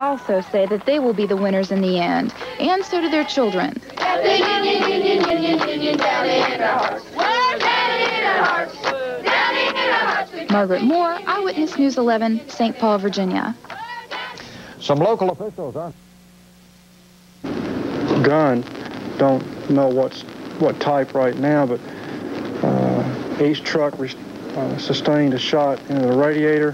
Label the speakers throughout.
Speaker 1: Also say that they will be the winners in the end, and so do their children. Margaret Moore, Eyewitness News 11, St. Paul, Virginia.
Speaker 2: Some local officials are...
Speaker 3: Gun, don't know what type right now, but each truck sustained a shot into the radiator.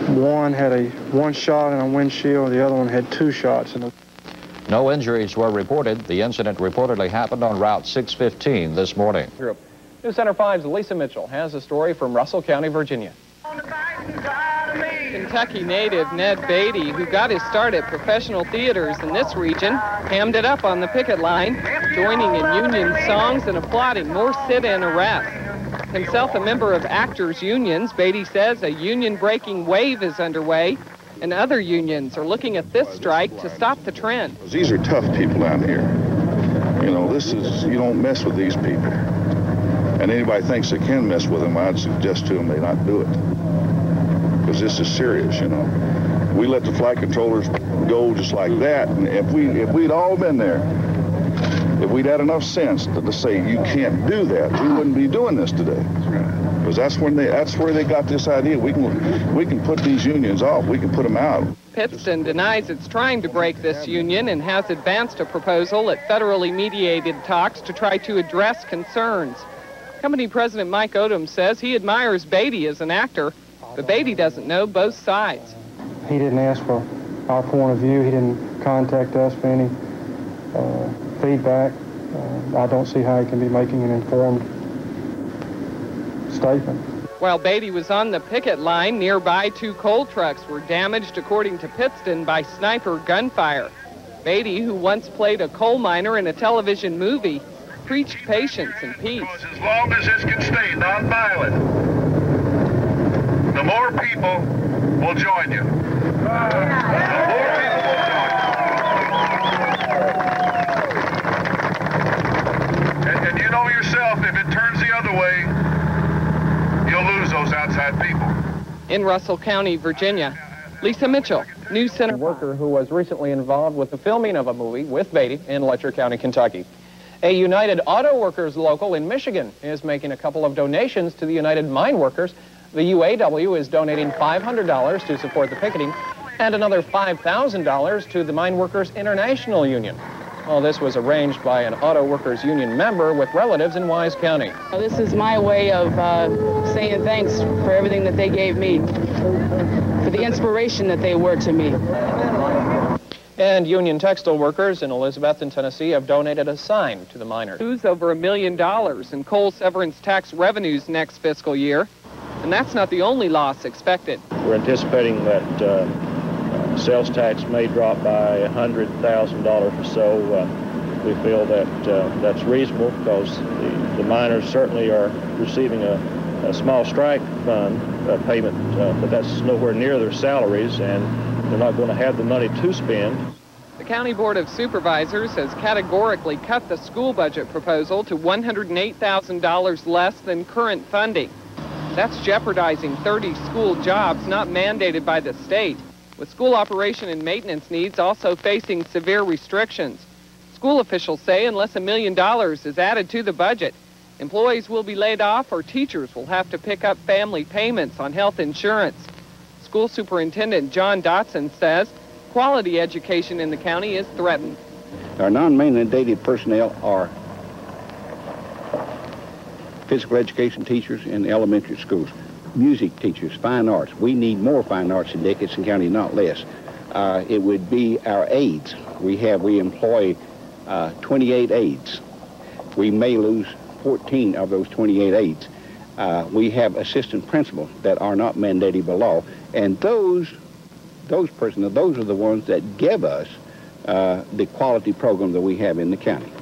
Speaker 3: One had one shot in a windshield, the other one had 2 shots in it.
Speaker 2: No injuries were reported. The incident reportedly happened on Route 615 this morning.
Speaker 4: News Center 5's Lisa Mitchell has a story from Russell County, Virginia.
Speaker 5: Kentucky native Ned Beatty, who got his start at professional theaters in this region, hammed it up on the picket line, joining in union songs and applauding more sit-in arrests. Himself a member of actors' unions, Beatty says a union-breaking wave is underway, and other unions are looking at this strike to stop the trend.
Speaker 6: These are tough people down here. You know, you don't mess with these people. And anybody thinks they can mess with them, I'd suggest to them they not do it. Because this is serious, you know. We let the flight controllers go just like that, and if we'd all been there, if we'd had enough sense to say you can't do that, we wouldn't be doing this today. Because that's where they got this idea. We can put these unions off. We can put them out.
Speaker 5: Pittston denies it's trying to break this union and has advanced a proposal at federally mediated talks to try to address concerns. Company President Mike Odom says he admires Beatty as an actor, but Beatty doesn't know both sides.
Speaker 3: He didn't ask for our point of view. He didn't contact us for any feedback. I don't see how he can be making an informed statement.
Speaker 5: While Beatty was on the picket line, nearby 2 coal trucks were damaged, according to Pittston, by sniper gunfire. Beatty, who once played a coal miner in a television movie, preached patience and peace.
Speaker 7: As long as this can stay nonviolent, the more people will join you. The more people will join you. And you know yourself, if it turns the other way, you'll lose those outside people.
Speaker 5: In Russell County, Virginia, Lisa Mitchell, News Center.
Speaker 4: A worker who was recently involved with the filming of a movie with Beatty in Letcher County, Kentucky. A United Auto Workers local in Michigan is making a couple of donations to the United Mine Workers. The UAW is donating $500 to support the picketing and another $5,000 to the Mine Workers International Union. All this was arranged by an Auto Workers Union member with relatives in Wise County.
Speaker 8: This is my way of saying thanks for everything that they gave me, for the inspiration that they were to me.
Speaker 4: And union textile workers in Elizabethton, Tennessee have donated a sign to the miners.
Speaker 5: Lose over $1 million in coal severance tax revenues next fiscal year. And that's not the only loss expected.
Speaker 9: We're anticipating that sales tax may drop by $100,000 or so. We feel that that's reasonable because the miners certainly are receiving a small strike fund payment, but that's nowhere near their salaries, and they're not going to have the money to spend.
Speaker 5: The County Board of Supervisors has categorically cut the school budget proposal to $108,000 less than current funding. That's jeopardizing 30 school jobs not mandated by the state, with school operation and maintenance needs also facing severe restrictions. School officials say unless $1 million is added to the budget, employees will be laid off or teachers will have to pick up family payments on health insurance. School Superintendent John Dotson says quality education in the county is threatened.
Speaker 10: Our non-mandated personnel are physical education teachers in elementary schools, music teachers, fine arts. We need more fine arts in Dickinson County, not less. It would be our aides. We employ 28 aides. We may lose 14 of those 28 aides. We have assistant principals that are not mandated by law, and those personnel, those are the ones that give us the quality program that we have in the county.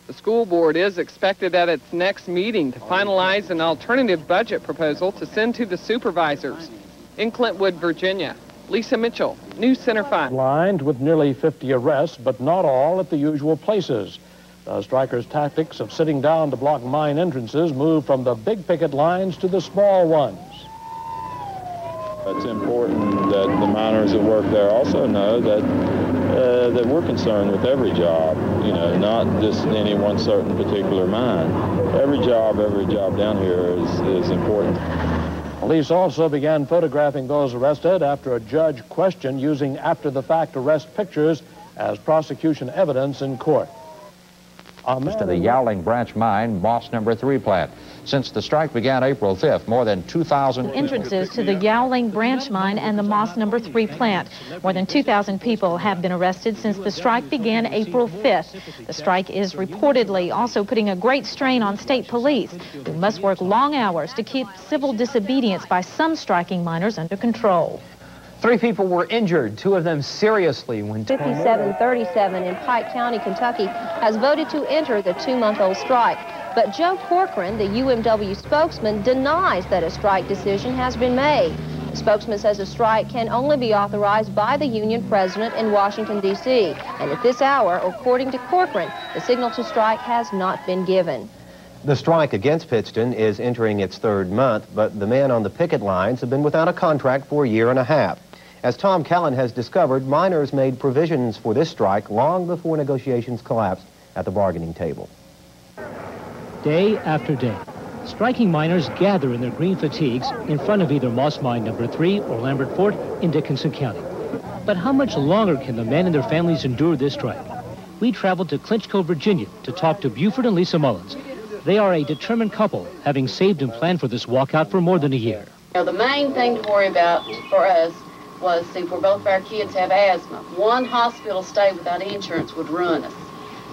Speaker 5: The school board is expected at its next meeting to finalize an alternative budget proposal to send to the supervisors. In Clintwood, Virginia, Lisa Mitchell, News Center 5.
Speaker 2: Lined with nearly 50 arrests, but not all at the usual places. The strikers' tactics of sitting down to block mine entrances move from the big picket lines to the small ones.
Speaker 9: It's important and that the miners that work there also know that we're concerned with every job, you know, not just any one certain particular mine. Every job down here is important.
Speaker 2: Police also began photographing those arrested after a judge questioned using after-the-fact arrest pictures as prosecution evidence in court.
Speaker 11: To the Yowling Branch Mine, Moss No. 3 plant. Since the strike began April 5th, more than 2,000
Speaker 12: entrances to the Yowling Branch Mine and the Moss No. 3 plant. More than 2,000 people have been arrested since the strike began April 5th. The strike is reportedly also putting a great strain on state police, who must work long hours to keep civil disobedience by some striking miners under control.
Speaker 4: 3 people were injured, 2 of them seriously when
Speaker 13: 5737 in Pike County, Kentucky, has voted to enter the 2-month-old strike. But Joe Corcoran, the UMW spokesman, denies that a strike decision has been made. The spokesman says a strike can only be authorized by the union president in Washington, D.C. And at this hour, according to Corcoran, the signal to strike has not been given.
Speaker 14: The strike against Pittston is entering its 3rd month, but the men on the picket lines have been without a contract for a year and a half. As Tom Callan has discovered, miners made provisions for this strike long before negotiations collapsed at the bargaining table.
Speaker 15: Day after day, striking miners gather in their green fatigues in front of either Moss Mine No. 3 or Lambert Fort in Dickinson County. But how much longer can the men and their families endure this strike? We traveled to Clinchco, Virginia to talk to Buford and Lisa Mullins. They are a determined couple, having saved and planned for this walkout for more than a year.
Speaker 8: Now, the main thing to worry about for us was, see, for both of our kids have asthma. One hospital stay without insurance would ruin us.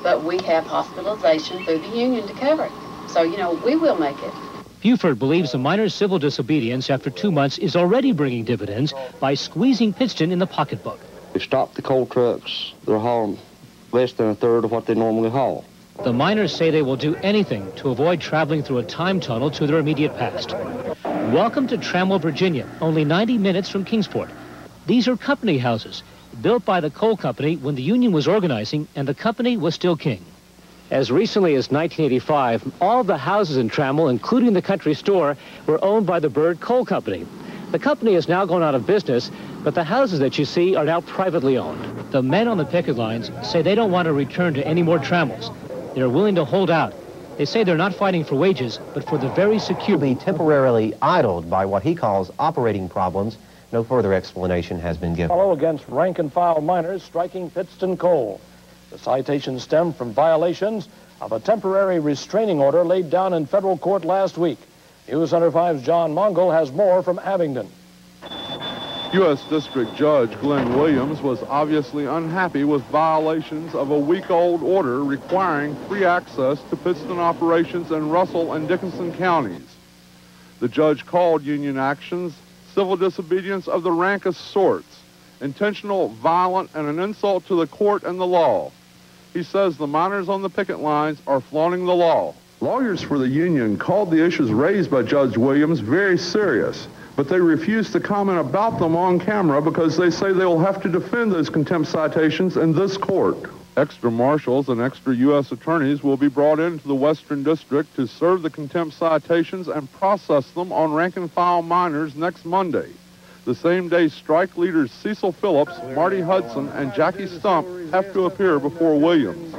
Speaker 8: But we have hospitalization through the union to cover it. So, you know, we will make it.
Speaker 15: Buford believes the miners' civil disobedience after 2 months is already bringing dividends by squeezing Pittston in the pocketbook.
Speaker 16: They stopped the coal trucks. They're hauling less than a third of what they normally haul.
Speaker 15: The miners say they will do anything to avoid traveling through a time tunnel to their immediate past. Welcome to Trammell, Virginia, only 90 minutes from Kingsport. These are company houses, built by the coal company when the union was organizing and the company was still king. As recently as 1985, all the houses in Trammell, including the country store, were owned by the Bird Coal Company. The company has now gone out of business, but the houses that you see are now privately owned. The men on the picket lines say they don't want to return to any more Trammells. They're willing to hold out. They say they're not fighting for wages, but for the very secure.
Speaker 14: Be temporarily idled by what he calls operating problems. No further explanation has been given.
Speaker 2: Follow against rank-and-file miners striking Pittston Coal. The citations stem from violations of a temporary restraining order laid down in federal court last week. News Center 5's John Mongol has more from Abingdon.
Speaker 17: U.S. District Judge Glenn Williams was obviously unhappy with violations of a week-old order requiring free access to Pittston operations in Russell and Dickinson counties. The judge called union actions civil disobedience of the rankest sorts, intentional, violent, and an insult to the court and the law. He says the miners on the picket lines are flaunting the law.
Speaker 6: Lawyers for the union called the issues raised by Judge Williams very serious, but they refuse to comment about them on camera because they say they will have to defend those contempt citations in this court.
Speaker 17: Extra marshals and extra U.S. attorneys will be brought into the Western District to serve the contempt citations and process them on rank-and-file miners next Monday. The same day, strike leaders Cecil Phillips, Marty Hudson, and Jackie Stump have to appear before Williams.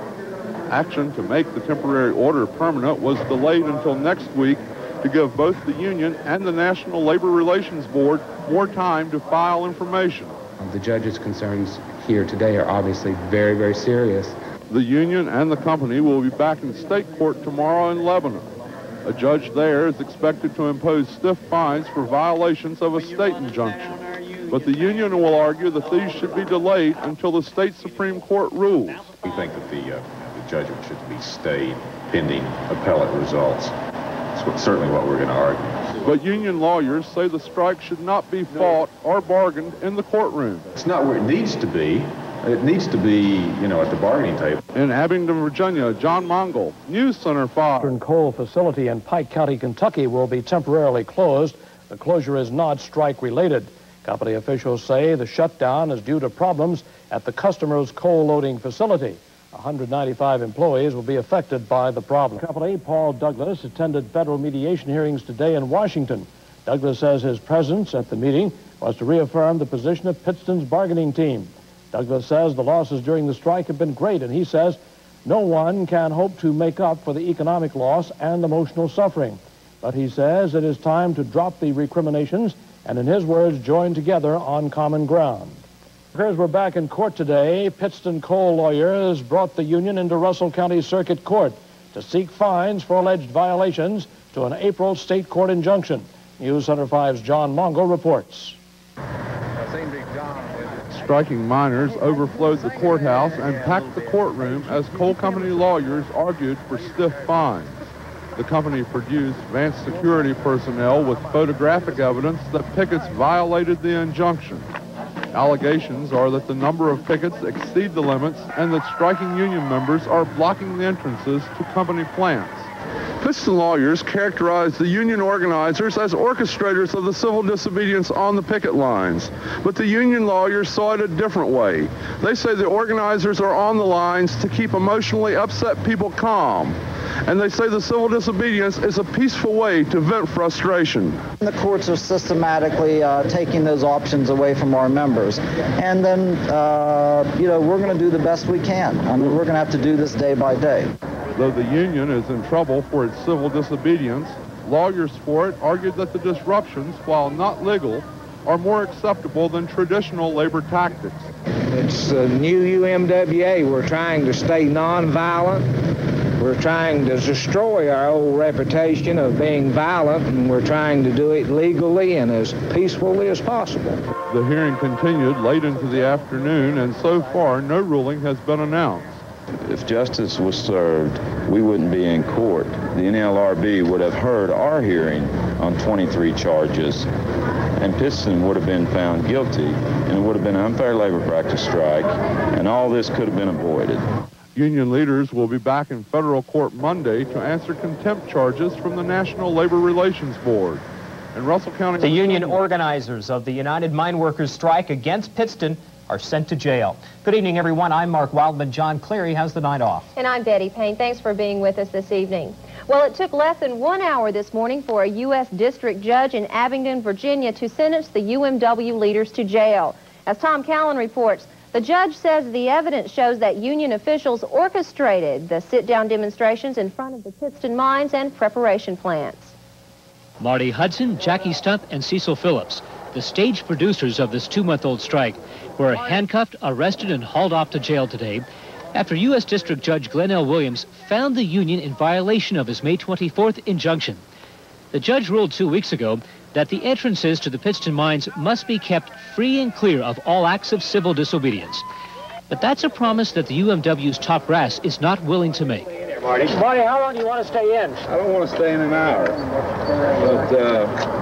Speaker 17: Action to make the temporary order permanent was delayed until next week to give both the union and the National Labor Relations Board more time to file information.
Speaker 18: The judge's concerns here today are obviously very, very serious.
Speaker 17: The union and the company will be back in state court tomorrow in Lebanon. A judge there is expected to impose stiff fines for violations of a state injunction. But the union will argue that these should be delayed until the state Supreme Court rules.
Speaker 19: We think that the judgment should be stayed pending appellate results. That's certainly what we're going to argue.
Speaker 17: But union lawyers say the strike should not be fought or bargained in the courtroom.
Speaker 19: It's not where it needs to be. It needs to be, you know, at the bargaining table.
Speaker 17: In Abingdon, Virginia, John Mongol, News Center 5.
Speaker 2: Pittston Coal facility in Pike County, Kentucky will be temporarily closed. The closure is not strike-related. Company officials say the shutdown is due to problems at the customer's coal loading facility. 195 employees will be affected by the problem. Company Paul Douglas attended federal mediation hearings today in Washington. Douglas says his presence at the meeting was to reaffirm the position of Pittston's bargaining team. Douglas says the losses during the strike have been great, and he says no one can hope to make up for the economic loss and emotional suffering. But he says it is time to drop the recriminations and, in his words, join together on common ground. Workers were back in court today. Pittston coal lawyers brought the union into Russell County Circuit Court to seek fines for alleged violations to an April state court injunction. News Center 5's John Mongo reports.
Speaker 17: Striking miners overflowed the courthouse and packed the courtroom as coal company lawyers argued for stiff fines. The company produced advanced security personnel with photographic evidence that pickets violated the injunction. Allegations are that the number of pickets exceed the limits and that striking union members are blocking the entrances to company plants. Pittston lawyers characterized the union organizers as orchestrators of the civil disobedience on the picket lines. But the union lawyers saw it a different way. They say the organizers are on the lines to keep emotionally upset people calm. And they say the civil disobedience is a peaceful way to vent frustration.
Speaker 20: The courts are systematically taking those options away from our members. And then, we're going to do the best we can. I mean, we're going to have to do this day by day.
Speaker 17: Though the union is in trouble for its civil disobedience, lawyers for it argued that the disruptions, while not legal, are more acceptable than traditional labor tactics.
Speaker 21: It's the new UMWA. We're trying to stay nonviolent. We're trying to destroy our old reputation of being violent, and we're trying to do it legally and as peacefully as possible.
Speaker 17: The hearing continued late into the afternoon, and so far no ruling has been announced.
Speaker 22: If justice was served, we wouldn't be in court. The NLRB would have heard our hearing on 23 charges, and Pittston would have been found guilty, and it would have been an unfair labor practice strike, and all this could have been avoided.
Speaker 17: Union leaders will be back in federal court Monday to answer contempt charges from the National Labor Relations Board. In Russell County...
Speaker 23: The union organizers of the United Mine Workers strike against Pittston are sent to jail. Good evening, everyone. I'm Mark Wildman. John Cleary has the night off.
Speaker 13: And I'm Betty Payne. Thanks for being with us this evening. Well, it took less than 1 hour this morning for a U.S. district judge in Abingdon, Virginia, to sentence the UMW leaders to jail. As Tom Callan reports, the judge says the evidence shows that union officials orchestrated the sit-down demonstrations in front of the Pittston mines and preparation plants.
Speaker 15: Marty Hudson, Jackie Stump, and Cecil Phillips, the stage producers of this 2-month-old strike, were handcuffed, arrested, and hauled off to jail today after U.S. District Judge Glenn L. Williams found the union in violation of his May 24th injunction. The judge ruled 2 weeks ago that the entrances to the Pittston mines must be kept free and clear of all acts of civil disobedience. But that's a promise that the UMW's top brass is not willing to make.
Speaker 24: Marty, how long do you want to stay in?
Speaker 22: I don't want to stay in an hour.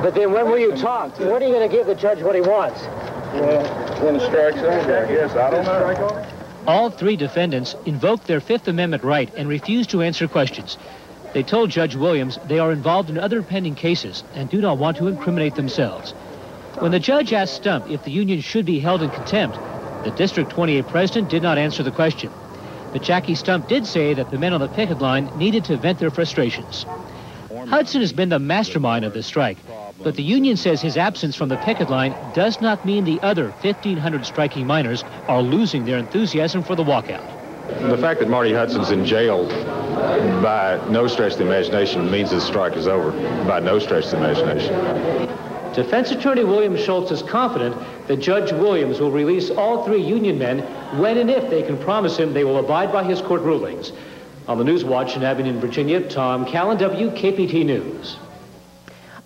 Speaker 24: But then when will you talk? When are you going to give the judge what he wants?
Speaker 22: Well, when the strike's over, I guess. I don't know.
Speaker 15: All three defendants invoked their Fifth Amendment right and refused to answer questions. They told Judge Williams they are involved in other pending cases and do not want to incriminate themselves. When the judge asked Stump if the union should be held in contempt, the District 28 president did not answer the question. But Jackie Stump did say that the men on the picket line needed to vent their frustrations. Hudson has been the mastermind of this strike, but the union says his absence from the picket line does not mean the other 1,500 striking miners are losing their enthusiasm for the walkout.
Speaker 19: The fact that Marty Hudson's in jail by no stretch of the imagination means the strike is over, by no stretch of the imagination.
Speaker 15: Defense attorney William Schultz is confident that Judge Williams will release all three union men when and if they can promise him they will abide by his court rulings. On the News Watch in Abingdon, Virginia, Tom Callan, WKPT News.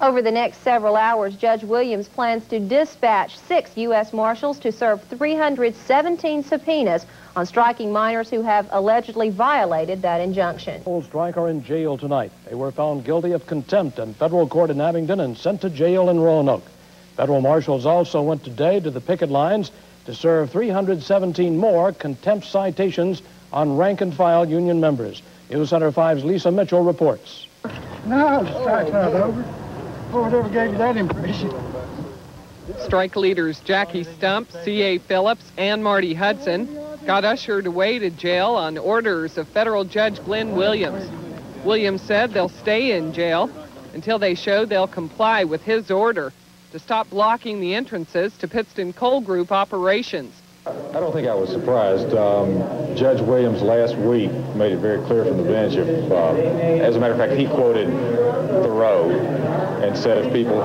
Speaker 13: Over the next several hours, Judge Williams plans to dispatch 6 U.S. Marshals to serve 317 subpoenas on striking miners who have allegedly violated that injunction.
Speaker 2: Coal strike are in jail tonight. They were found guilty of contempt in federal court in Abingdon and sent to jail in Roanoke. Federal marshals also went today to the picket lines to serve 317 more contempt citations on rank-and-file union members. News Center 5's Lisa Mitchell reports.
Speaker 3: No, the strike's not over. Whatever gave you that impression?
Speaker 5: Strike leaders Jackie Stump, C.A. Phillips, and Marty Hudson got ushered away to jail on orders of federal judge Glenn Williams. Williams said they'll stay in jail until they show they'll comply with his order to to stop blocking the entrances to Pittston Coal Group operations.
Speaker 19: I don't think I was surprised. Judge Williams last week made it very clear from the bench, as a matter of fact, he quoted Thoreau and said if people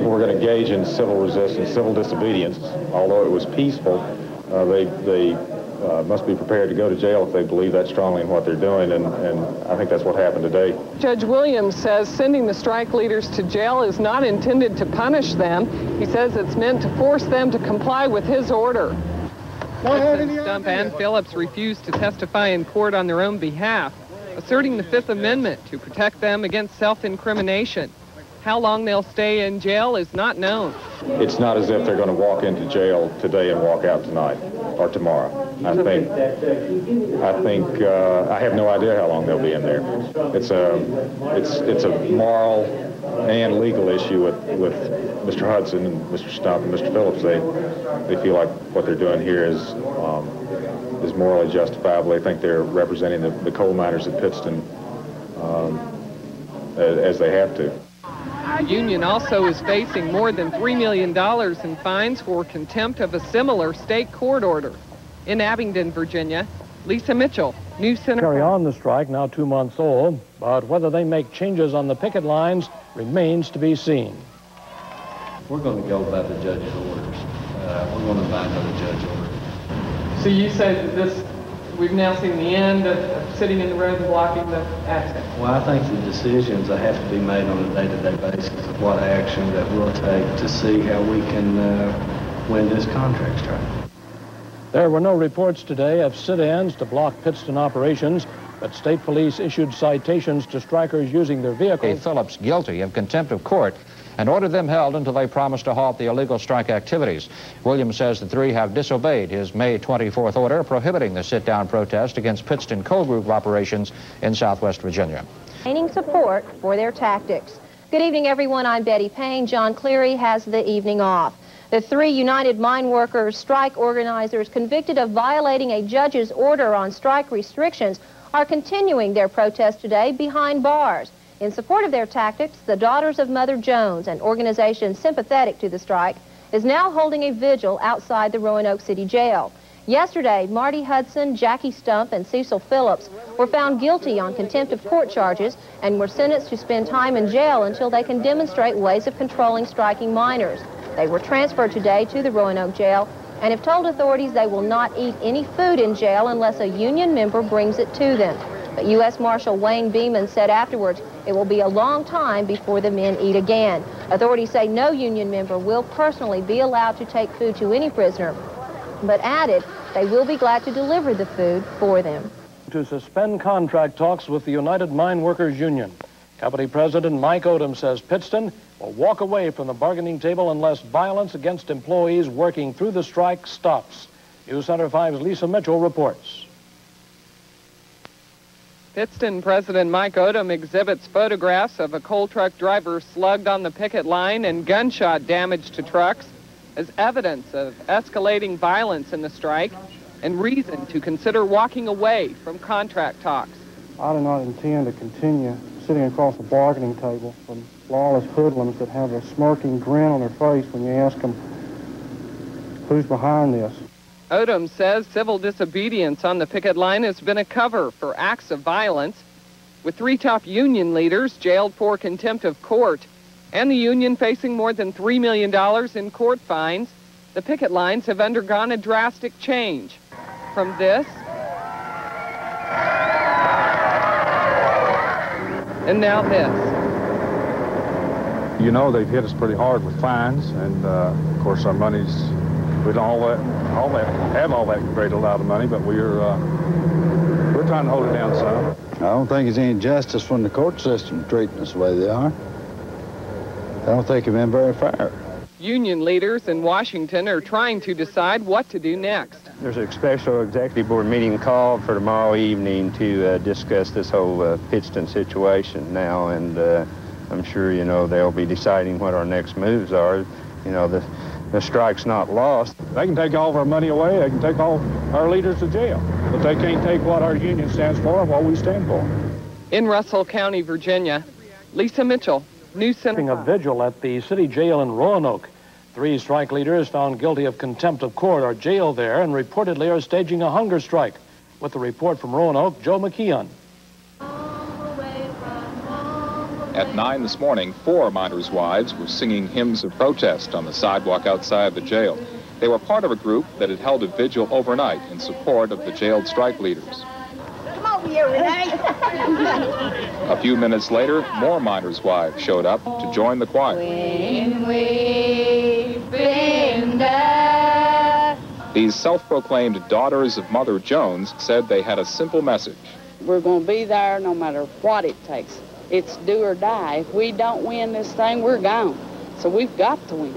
Speaker 19: were going to engage in civil resistance, civil disobedience, although it was peaceful, they must be prepared to go to jail if they believe that strongly in what they're doing, and I think that's what happened today.
Speaker 5: Judge Williams says sending the strike leaders to jail is not intended to punish them. He says it's meant to force them to comply with his order. Stump and Phillips refused to testify in court on their own behalf, asserting the Fifth Amendment to protect them against self-incrimination. How long they'll stay in jail is not known.
Speaker 19: It's not as if they're going to walk into jail today and walk out tonight or tomorrow. I have no idea how long they'll be in there. It's a moral and legal issue with Mr. Hudson and Mr. Stump and Mr. Phillips. They feel like what they're doing here is morally justifiable. They think they're representing the coal miners at Pittston as they have to.
Speaker 5: The union also is facing more than $3 million in fines for contempt of a similar state court order. In Abingdon, Virginia, Lisa Mitchell, News Center.
Speaker 2: Carry on the strike, now 2 months old, but whether they make changes on the picket lines remains to be seen.
Speaker 1: We're going to go by the judge's orders. We're going to abide by the judge's orders.
Speaker 5: So you say that we've now seen the end of sitting in the road and blocking the access?
Speaker 1: Well, I think the decisions that have to be made on a day-to-day basis of what action that we'll take to see how we can win this contract strike.
Speaker 2: There were no reports today of sit-ins to block Pittston operations, but state police issued citations to strikers using their vehicles.
Speaker 11: Phillips guilty of contempt of court and ordered them held until they promised to halt the illegal strike activities. Williams says the three have disobeyed his May 24th order prohibiting the sit-down protest against Pittston Coal Group operations in Southwest Virginia.
Speaker 13: Gaining support for their tactics. Good evening, everyone. I'm Betty Payne. John Cleary has the evening off. The three United Mine Workers strike organizers convicted of violating a judge's order on strike restrictions are continuing their protest today behind bars. In support of their tactics, the Daughters of Mother Jones, an organization sympathetic to the strike, is now holding a vigil outside the Roanoke City Jail. Yesterday, Marty Hudson, Jackie Stump, and Cecil Phillips were found guilty on contempt of court charges and were sentenced to spend time in jail until they can demonstrate ways of controlling striking miners. They were transferred today to the Roanoke Jail and have told authorities they will not eat any food in jail unless a union member brings it to them. But U.S. Marshal Wayne Beeman said afterwards it will be a long time before the men eat again. Authorities say no union member will personally be allowed to take food to any prisoner, but added they will be glad to deliver the food for them.
Speaker 2: To suspend contract talks with the United Mine Workers Union. Company President Mike Odom says Pittston will walk away from the bargaining table unless violence against employees working through the strike stops. News Center 5's Lisa Mitchell reports.
Speaker 5: Pittston President Mike Odom exhibits photographs of a coal truck driver slugged on the picket line and gunshot damage to trucks as evidence of escalating violence in the strike and reason to consider walking away from contract talks.
Speaker 3: I do not intend to continue sitting across the bargaining table from lawless hoodlums that have a smirking grin on their face when you ask them who's behind this.
Speaker 5: Odom says civil disobedience on the picket line has been a cover for acts of violence, with three top union leaders jailed for contempt of court and the union facing more than $3 million in court fines. The picket lines have undergone a drastic change. From this, and now this.
Speaker 17: You know, they've hit us pretty hard with fines, and of course our money's, we don't have all that great a lot of money, but we're trying to hold it down some.
Speaker 7: I don't think there's any justice from the court system treating us the way they are. I don't think they've been very fair.
Speaker 5: Union leaders in Washington are trying to decide what to do next.
Speaker 9: There's a special executive board meeting called for tomorrow evening to discuss this whole Pittston situation now, and I'm sure, you know, they'll be deciding what our next moves are. You know, the strike's not lost.
Speaker 17: They can take all of our money away, they can take all our leaders to jail, but they can't take what our union stands for and what we stand for.
Speaker 5: In Russell County, Virginia, Lisa Mitchell, New Center.
Speaker 2: A vigil at the city jail in Roanoke. 3 strike leaders found guilty of contempt of court are jailed there and reportedly are staging a hunger strike. With the report from Roanoke, Joe McKeon.
Speaker 4: At 9 this morning, 4 miners' wives were singing hymns of protest on the sidewalk outside the jail. They were part of a group that had held a vigil overnight in support of the jailed strike leaders.
Speaker 8: Come over here, Renee.
Speaker 4: A few minutes later, more miners' wives showed up to join the choir.
Speaker 8: When we've been dead.
Speaker 4: These self-proclaimed daughters of Mother Jones said they had a simple message.
Speaker 10: We're going to be there no matter what it takes. It's do or die. If we don't win this thing, we're gone. So we've got to win,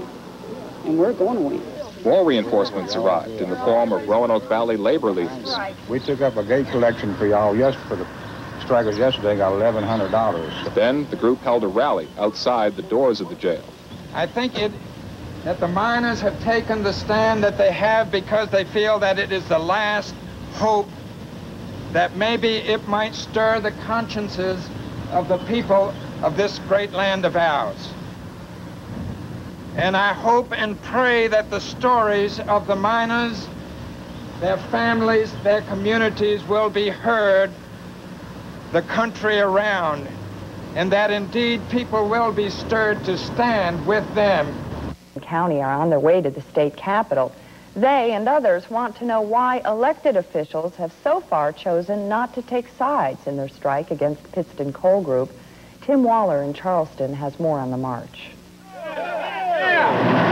Speaker 10: and we're going to win.
Speaker 4: More reinforcements arrived in the form of Roanoke Valley labor leaders.
Speaker 7: We took up a gate collection for y'all for the strikers yesterday, got $1,100.
Speaker 4: Then the group held a rally outside the doors of the jail.
Speaker 12: I think that the miners have taken the stand that they have because they feel that it is the last hope that maybe it might stir the consciences of the people of this great land of ours. And I hope and pray that the stories of the miners, their families, their communities will be heard the country around, and that indeed people will be stirred to stand with them.
Speaker 25: The county are on their way to the state capitol. They and others want to know why elected officials have so far chosen not to take sides in their strike against Pittston Coal Group. Tim Waller in Charleston has more on the march.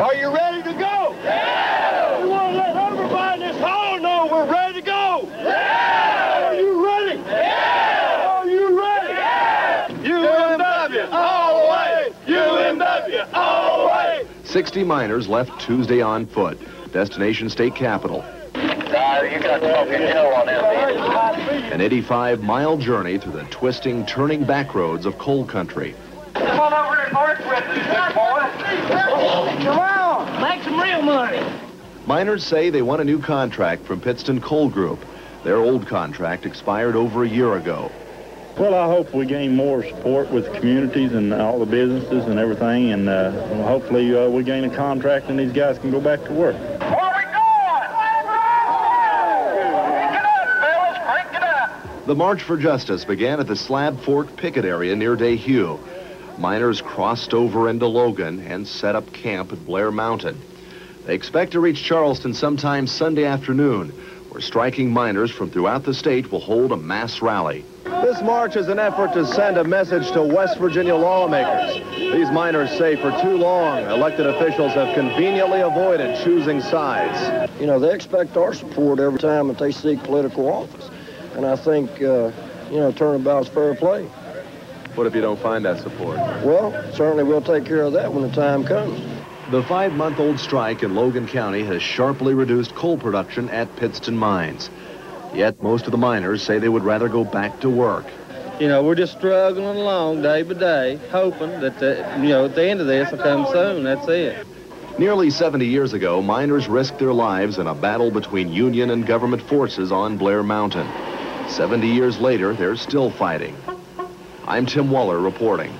Speaker 26: Are you ready to go? Yeah! We want to let everybody in this hall know we're ready to go. Yeah! Are you ready? Yeah! Are you ready? Yeah! UMW all the way! UMW all the way!
Speaker 27: 60 miners left Tuesday on foot. Destination state capitol.
Speaker 26: You got smoking hill on them.
Speaker 27: An 85-mile journey through the twisting, turning back roads of coal country.
Speaker 26: Come on over and march with me, big boy. Come on, make some real money.
Speaker 27: Miners say they want a new contract from Pittston Coal Group. Their old contract expired over a year ago.
Speaker 28: Well, I hope we gain more support with communities and all the businesses and everything, and hopefully we gain a contract and these guys can go back to work.
Speaker 26: Where we going? Get up, fellas, crank it up.
Speaker 27: The March for Justice began at the Slab Fork picket area near Dehue. Miners crossed over into Logan and set up camp at Blair Mountain. They expect to reach Charleston sometime Sunday afternoon, where striking miners from throughout the state will hold a mass rally. This march is an effort to send a message to West Virginia lawmakers. These miners say for too long, elected officials have conveniently avoided choosing sides.
Speaker 29: You know, they expect our support every time that they seek political office. And I think, turnabout's fair play.
Speaker 27: What if you don't find that support?
Speaker 29: Well, certainly we'll take care of that when the time comes.
Speaker 27: The 5-month-old strike in Logan County has sharply reduced coal production at Pittston mines. Yet most of the miners say they would rather go back to work.
Speaker 30: You know, we're just struggling along day by day, hoping that, at the end of this will come soon. That's it.
Speaker 27: Nearly 70 years ago, miners risked their lives in a battle between Union and government forces on Blair Mountain. 70 years later, they're still fighting. I'm Tim Waller reporting.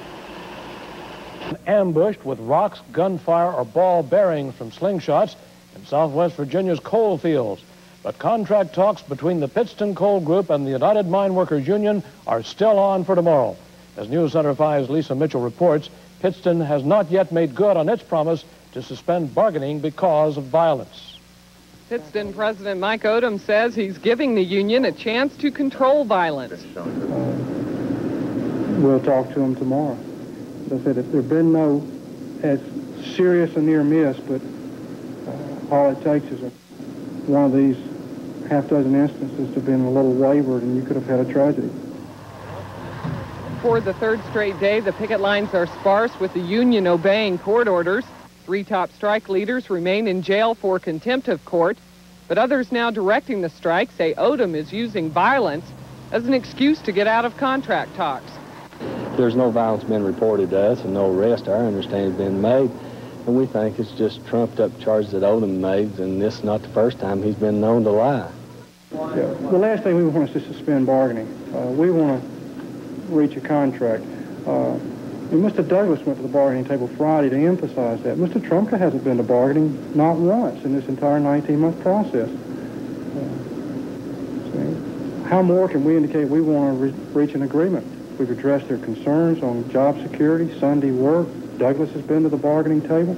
Speaker 2: Ambushed with rocks, gunfire, or ball bearings from slingshots in southwest Virginia's coal fields. But contract talks between the Pittston Coal Group and the United Mine Workers Union are still on for tomorrow. As News Center 5's Lisa Mitchell reports, Pittston has not yet made good on its promise to suspend bargaining because of violence.
Speaker 5: Pittston President Mike Odom says he's giving the union a chance to control violence.
Speaker 3: We'll talk to them tomorrow. As I said, if there have been no as serious a near miss, but all it takes is one of these half-dozen instances to have been a little wavered and you could have had a tragedy.
Speaker 5: For the third straight day, the picket lines are sparse with the union obeying court orders. 3 top strike leaders remain in jail for contempt of court, but others now directing the strike say Odom is using violence as an excuse to get out of contract talks.
Speaker 31: There's no violence been reported to us and no arrest, I understand, has been made. And we think it's just trumped up charges that Odom made, and this is not the first time he's been known to lie.
Speaker 3: Yeah. The last thing we want is to suspend bargaining. We want to reach a contract. And Mr. Douglas went to the bargaining table Friday to emphasize that. Mr. Trumka hasn't been to bargaining not once in this entire 19-month process. How more can we indicate we want to reach an agreement? We've addressed their concerns on job security, Sunday work. Douglas has been to the bargaining table.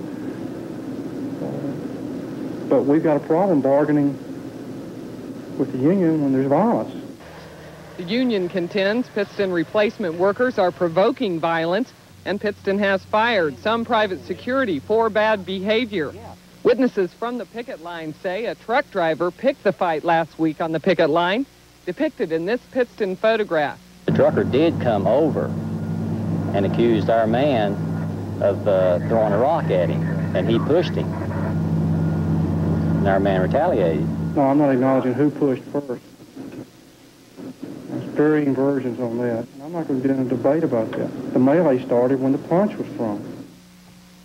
Speaker 3: But we've got a problem bargaining with the union when there's violence.
Speaker 5: The union contends Pittston replacement workers are provoking violence, and Pittston has fired some private security for bad behavior. Witnesses from the picket line say a truck driver picked the fight last week on the picket line, depicted in this Pittston photograph.
Speaker 6: The trucker did come over and accused our man of throwing a rock at him, and he pushed him. And our man retaliated.
Speaker 3: No, I'm not acknowledging who pushed first. There's varying versions on that. I'm not going to get in a debate about that. The melee started when the punch was thrown.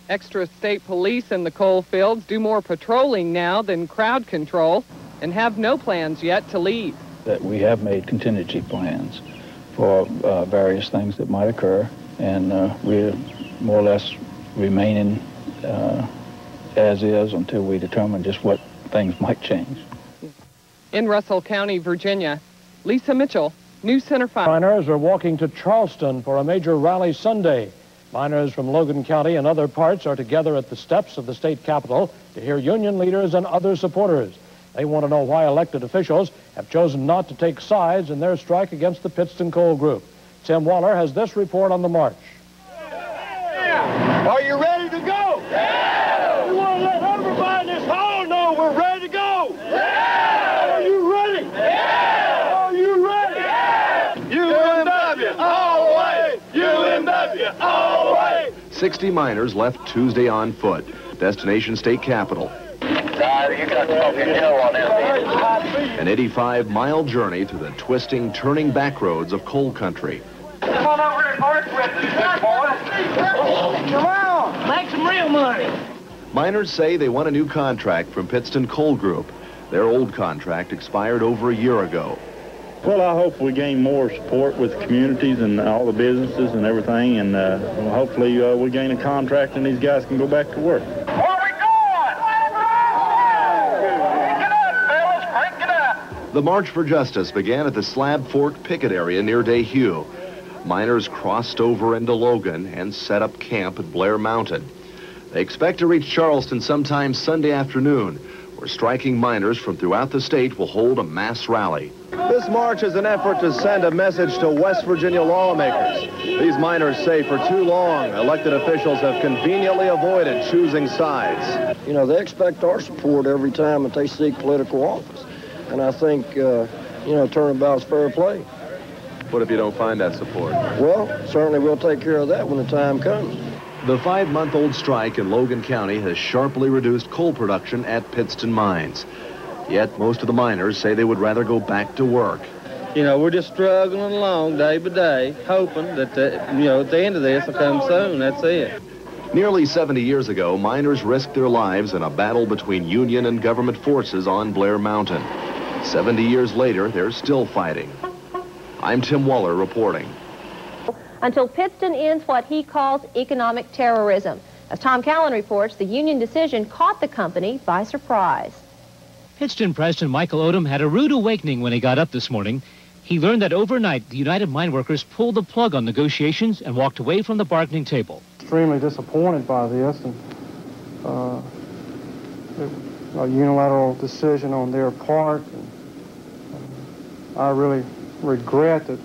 Speaker 5: Extra state police in the coal fields do more patrolling now than crowd control and have no plans yet to leave.
Speaker 14: That we have made contingency plans for various things that might occur, and we're more or less remaining as is until we determine just what things might change.
Speaker 5: In Russell County, Virginia, Lisa Mitchell, News Center 5.
Speaker 2: Miners are walking to Charleston for a major rally Sunday. Miners from Logan County and other parts are together at the steps of the state capitol to hear union leaders and other supporters. They want to know why elected officials have chosen not to take sides in their strike against the Pittston Coal Group. Tim Waller has this report on the march.
Speaker 26: Are you ready to go? Yeah! We want to let everybody in this hall know we're ready to go. Yeah! Are you ready? Yeah! Are you ready? Yeah! UMW all the way! UMW all the way!
Speaker 27: 60 miners left Tuesday on foot. Destination state capitol.
Speaker 26: You got smoking hill on
Speaker 27: An 85-mile journey through the twisting, turning back roads of coal country.
Speaker 26: Come on over and work with me, big boy. Come on, make some real money.
Speaker 27: Miners say they want a new contract from Pittston Coal Group. Their old contract expired over a year ago.
Speaker 28: Well, I hope we gain more support with communities and all the businesses and everything, and hopefully we gain a contract and these guys can go back to work.
Speaker 27: The March for Justice began at the Slab Fork picket area near Dehue. Miners crossed over into Logan and set up camp at Blair Mountain. They expect to reach Charleston sometime Sunday afternoon, where striking miners from throughout the state will hold a mass rally.
Speaker 29: This march is an effort to send a message to West Virginia lawmakers. These miners say for too long, elected officials have conveniently avoided choosing sides. You know, they expect our support every time that they seek political office. And I think, turnabout's fair play.
Speaker 27: What if you don't find that support?
Speaker 29: Well, certainly we'll take care of that when the time comes.
Speaker 27: The 5-month-old strike in Logan County has sharply reduced coal production at Pittston mines. Yet most of the miners say they would rather go back to work.
Speaker 30: You know, we're just struggling along day by day, hoping that, at the end of this will come soon. That's it.
Speaker 27: Nearly 70 years ago, miners risked their lives in a battle between union and government forces on Blair Mountain. 70 years later, they're still fighting. I'm Tim Waller reporting.
Speaker 13: Until Pittston ends what he calls economic terrorism. As Tom Callan reports, the union decision caught the company by surprise.
Speaker 15: Pittston President Michael Odom had a rude awakening when he got up this morning. He learned that overnight the United Mine Workers pulled the plug on negotiations and walked away from the bargaining table.
Speaker 3: Extremely disappointed by this, and a unilateral decision on their part. And, I really regret that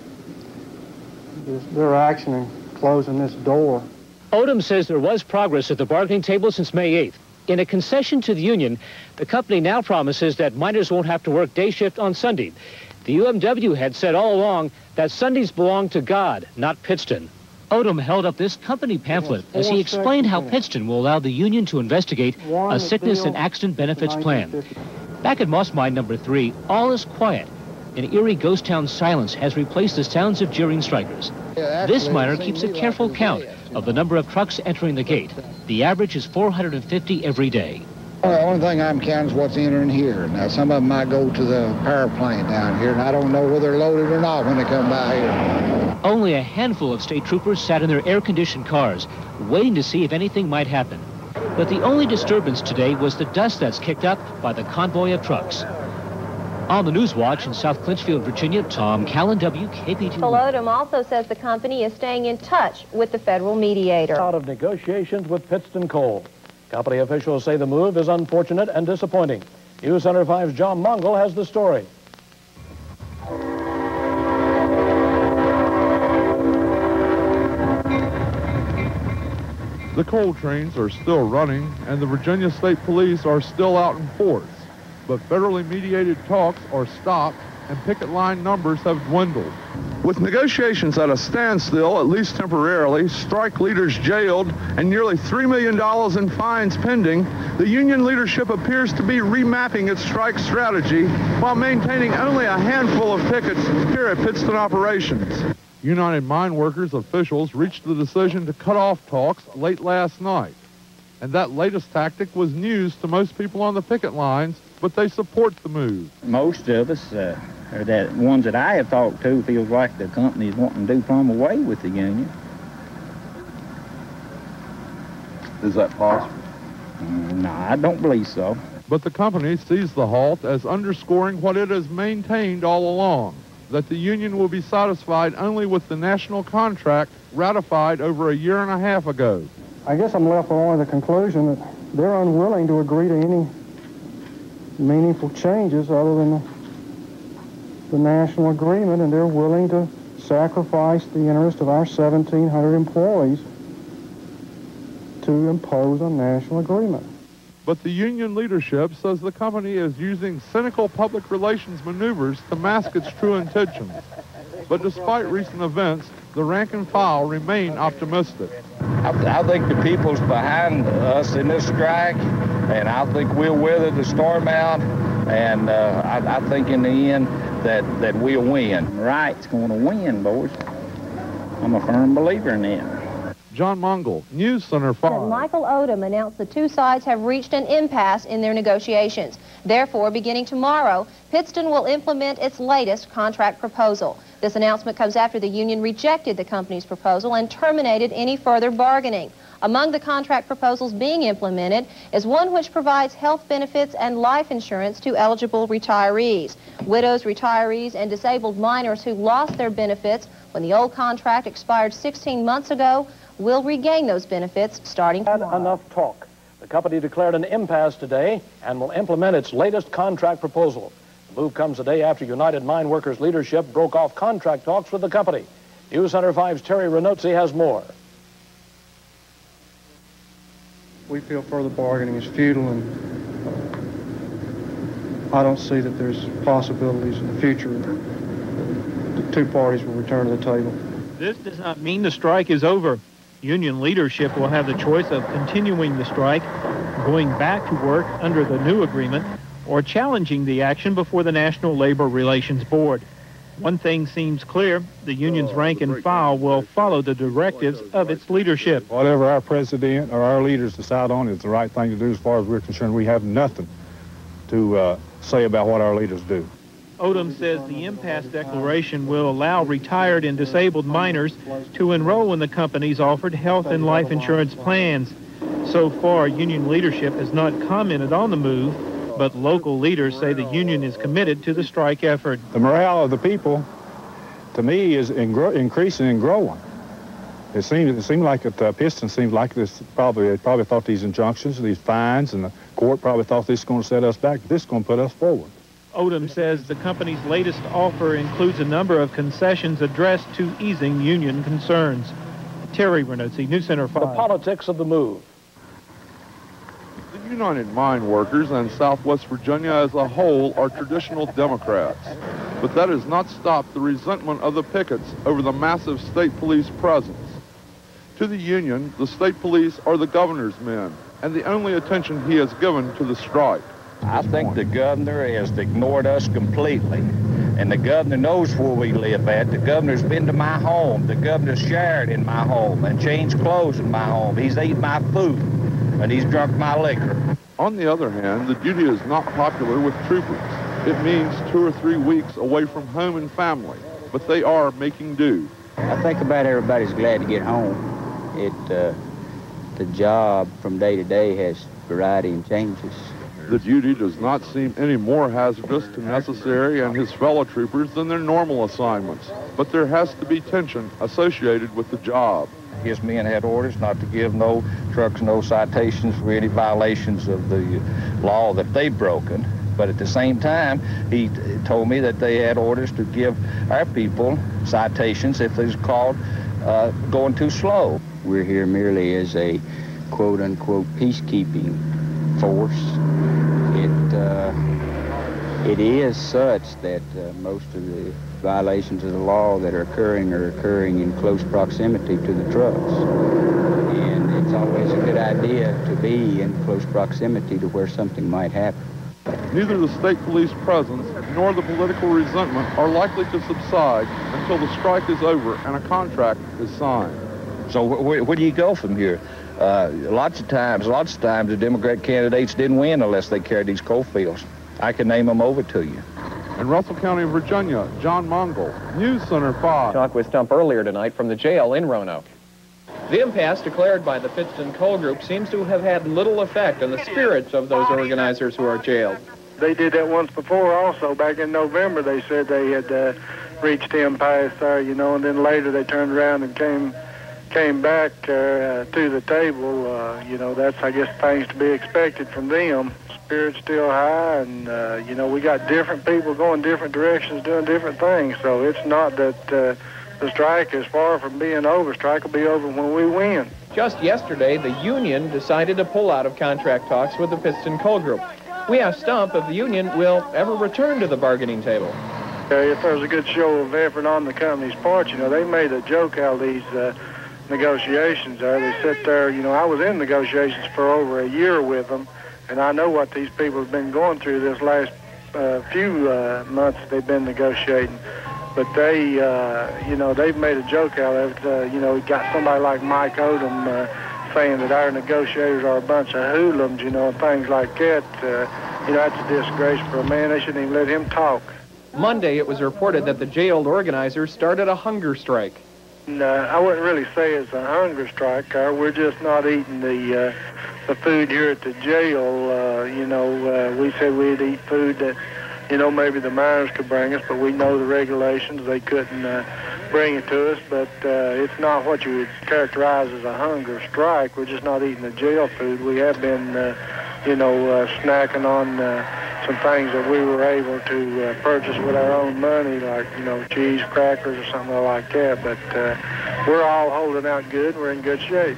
Speaker 3: their action in closing this door.
Speaker 15: Odom says there was progress at the bargaining table since May 8th. In a concession to the union, the company now promises that miners won't have to work day shift on Sunday. The UMW had said all along that Sundays belong to God, not Pittston. Odom held up this company pamphlet as he explained how Pittston will allow the union to investigate a sickness and accident benefits plan. Back at Moss Mine number 3, all is quiet. An eerie ghost town silence has replaced the sounds of jeering strikers. This miner keeps a careful count of the number of trucks entering the gate. The average is 450 every day.
Speaker 1: The only thing I'm counting is what's entering here. Now, some of them might go to the power plant down here, and I don't know whether they're loaded or not when they come by here.
Speaker 15: Only a handful of state troopers sat in their air-conditioned cars, waiting to see if anything might happen. But the only disturbance today was the dust that's kicked up by the convoy of trucks. On the Newswatch in South Clinchfield, Virginia, Tom Callan, WKPT.
Speaker 13: Odom also says the company is staying in touch with the federal mediator.
Speaker 2: Out of negotiations with Pittston Coal. Company officials say the move is unfortunate and disappointing. News Center 5's John Mongol has the story.
Speaker 17: The coal trains are still running, and the Virginia State Police are still out in force. But federally mediated talks are stopped, and picket line numbers have dwindled. With negotiations at a standstill, at least temporarily, strike leaders jailed, and nearly $3 million in fines pending, the union leadership appears to be remapping its strike strategy while maintaining only a handful of pickets here at Pittston operations. United Mine Workers officials reached the decision to cut off talks late last night. And that latest tactic was news to most people on the picket lines, but they support the move.
Speaker 31: Most of us, or the ones that I have talked to, feels like the company's wanting to do plumb away with the union.
Speaker 17: Is that possible?
Speaker 31: No, I don't believe so.
Speaker 17: But the company sees the halt as underscoring what it has maintained all along, that the union will be satisfied only with the national contract ratified over a year and a half ago.
Speaker 3: I guess I'm left with only the conclusion that they're unwilling to agree to any meaningful changes other than the national agreement, and they're willing to sacrifice the interest of our 1,700 employees to impose a national agreement.
Speaker 17: But the union leadership says the company is using cynical public relations maneuvers to mask its true intentions. But despite recent events, the rank and file remain optimistic.
Speaker 31: I think the people's behind us in this strike, and I think we'll weather the storm out, and I think in the end that we'll win. Right's going to win, boys. I'm a firm believer in that.
Speaker 17: John Mongol, News Center 5.
Speaker 13: Michael Odom announced the two sides have reached an impasse in their negotiations. Therefore, beginning tomorrow, Pittston will implement its latest contract proposal. This announcement comes after the union rejected the company's proposal and terminated any further bargaining. Among the contract proposals being implemented is one which provides health benefits and life insurance to eligible retirees. Widows, retirees, and disabled miners who lost their benefits when the old contract expired 16 months ago will regain those benefits starting tomorrow.
Speaker 2: Enough talk. The company declared an impasse today and will implement its latest contract proposal. The move comes a day after United Mine Workers leadership broke off contract talks with the company. News Center 5's Terry Renozzi has more.
Speaker 3: We feel further bargaining is futile, and I don't see that there's possibilities in the future that the two parties will return to the table.
Speaker 9: This does not mean the strike is over. Union leadership will have the choice of continuing the strike, going back to work under the new agreement, or challenging the action before the National Labor Relations Board. One thing seems clear, the union's rank and file will follow the directives of its leadership.
Speaker 11: Whatever our president or our leaders decide on is the right thing to do as far as we're concerned. We have nothing to say about what our leaders do.
Speaker 9: Odom says the impasse declaration will allow retired and disabled miners to enroll in the company's offered health and life insurance plans. So far, union leadership has not commented on the move, but local leaders say the union is committed to the strike effort.
Speaker 11: The morale of the people, to me, is increasing and growing. It seemed like at Pittston seems like they probably thought these injunctions, these fines, and the court probably thought this is going to set us back. This is going to put us forward.
Speaker 9: Odom says the company's latest offer includes a number of concessions addressed to easing union concerns. Terry Renozzi, News Center 5.
Speaker 2: The politics of the move.
Speaker 17: The United Mine Workers and Southwest Virginia as a whole are traditional Democrats. But that has not stopped the resentment of the pickets over the massive state police presence. To the union, the state police are the governor's men, and the only attention he has given to the strike.
Speaker 31: I think the governor has ignored us completely. And the governor knows where we live at. The governor's been to my home. The governor's showered in my home and changed clothes in my home. He's eaten my food, and he's drunk my liquor.
Speaker 17: On the other hand, the duty is not popular with troopers. It means 2 or 3 weeks away from home and family, but they are making do.
Speaker 7: I think about everybody's glad to get home. The job from day to day has variety and changes.
Speaker 17: The duty does not seem any more hazardous to Necessary and his fellow troopers than their normal assignments, but there has to be tension associated with the job.
Speaker 31: His men had orders not to give no trucks, no citations for any violations of the law that they've broken. But at the same time, he told me that they had orders to give our people citations if they was called going too slow.
Speaker 7: We're here merely as a quote-unquote peacekeeping force. It is such that most of the violations of the law that are occurring in close proximity to the trucks. And it's always a good idea to be in close proximity to where something might happen.
Speaker 17: Neither the state police presence nor the political resentment are likely to subside until the strike is over and a contract is signed.
Speaker 31: So where do you go from here? Lots of times the Democrat candidates didn't win unless they carried these coal fields. I can name them over to you.
Speaker 17: In Russell County, Virginia, John Mongol, News Center 5.
Speaker 5: Talk with Stump earlier tonight from the jail in Roanoke. The impasse declared by the Pittston Coal Group seems to have had little effect on the spirits of those organizers who are jailed.
Speaker 3: They did that once before also. Back in November, they said they had reached impasse there, you know, and then later they turned around and came back to the table. You know, that's, I guess, things to be expected from them. Spirit's still high, and, you know, we got different people going different directions, doing different things. So it's not that the strike is far from being over. Strike will be over when we win.
Speaker 5: Just yesterday, the union decided to pull out of contract talks with the Pittston Coal Group. We asked Stump if the union will ever return to the bargaining table.
Speaker 3: If there's a good show of effort on the company's part, you know, they made a joke out of these negotiations there. They sit there, you know, I was in negotiations for over a year with them, and I know what these people have been going through this last few months they've been negotiating. But they, you know, they've made a joke out of it. You know, we got somebody like Mike Odom saying that our negotiators are a bunch of hoodlums, you know, and things like that. You know, that's a disgrace for a man. They shouldn't even let him talk.
Speaker 5: Monday, it was reported that the jailed organizers started a hunger strike.
Speaker 3: I wouldn't really say it's a hunger strike. We're just not eating the food here at the jail. You know, we said we'd eat food that, you know, maybe the miners could bring us, but we know the regulations. They couldn't bring it to us, but it's not what you would characterize as a hunger strike. We're just not eating the jail food. We have been, you know, snacking on some things that we were able to purchase with our own money, like, you know, cheese, crackers, or something like that. But we're all holding out good. We're in good shape.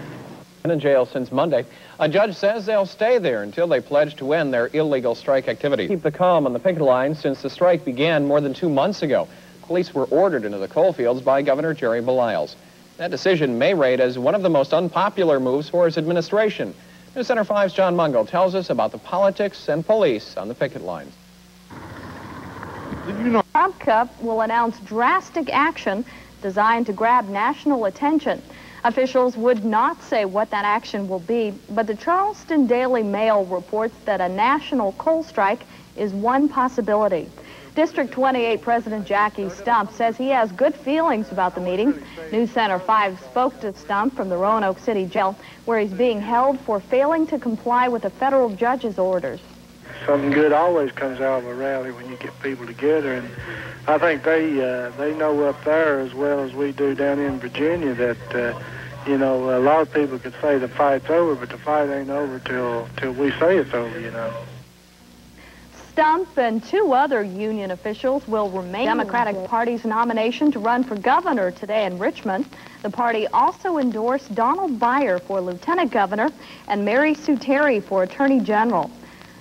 Speaker 5: Been in jail since Monday. A judge says they'll stay there until they pledge to end their illegal strike activity. Keep the calm on the picket line since the strike began more than 2 months ago. Police were ordered into the coal fields by Governor Jerry Beliles. That decision may rate as one of the most unpopular moves for his administration. News Center 5's John Mungo tells us about the politics and police on the picket lines.
Speaker 8: Trump Cup will announce drastic action designed to grab national attention. Officials would not say what that action will be, but the Charleston Daily Mail reports that a national coal strike is one possibility. District 28 President Jackie Stump says he has good feelings about the meeting. News Center 5 spoke to Stump from the Roanoke City Jail, where he's being held for failing to comply with a federal judge's orders.
Speaker 3: Something good always comes out of a rally when you get people together, and I think they know up there as well as we do down in Virginia that, you know, a lot of people could say the fight's over, but the fight ain't over till we say it's over, you know.
Speaker 8: Stump and 2 other union officials will remain Democratic Party's nomination to run for governor today in Richmond. The party also endorsed Donald Byer for lieutenant governor and Mary Sue Terry for attorney general.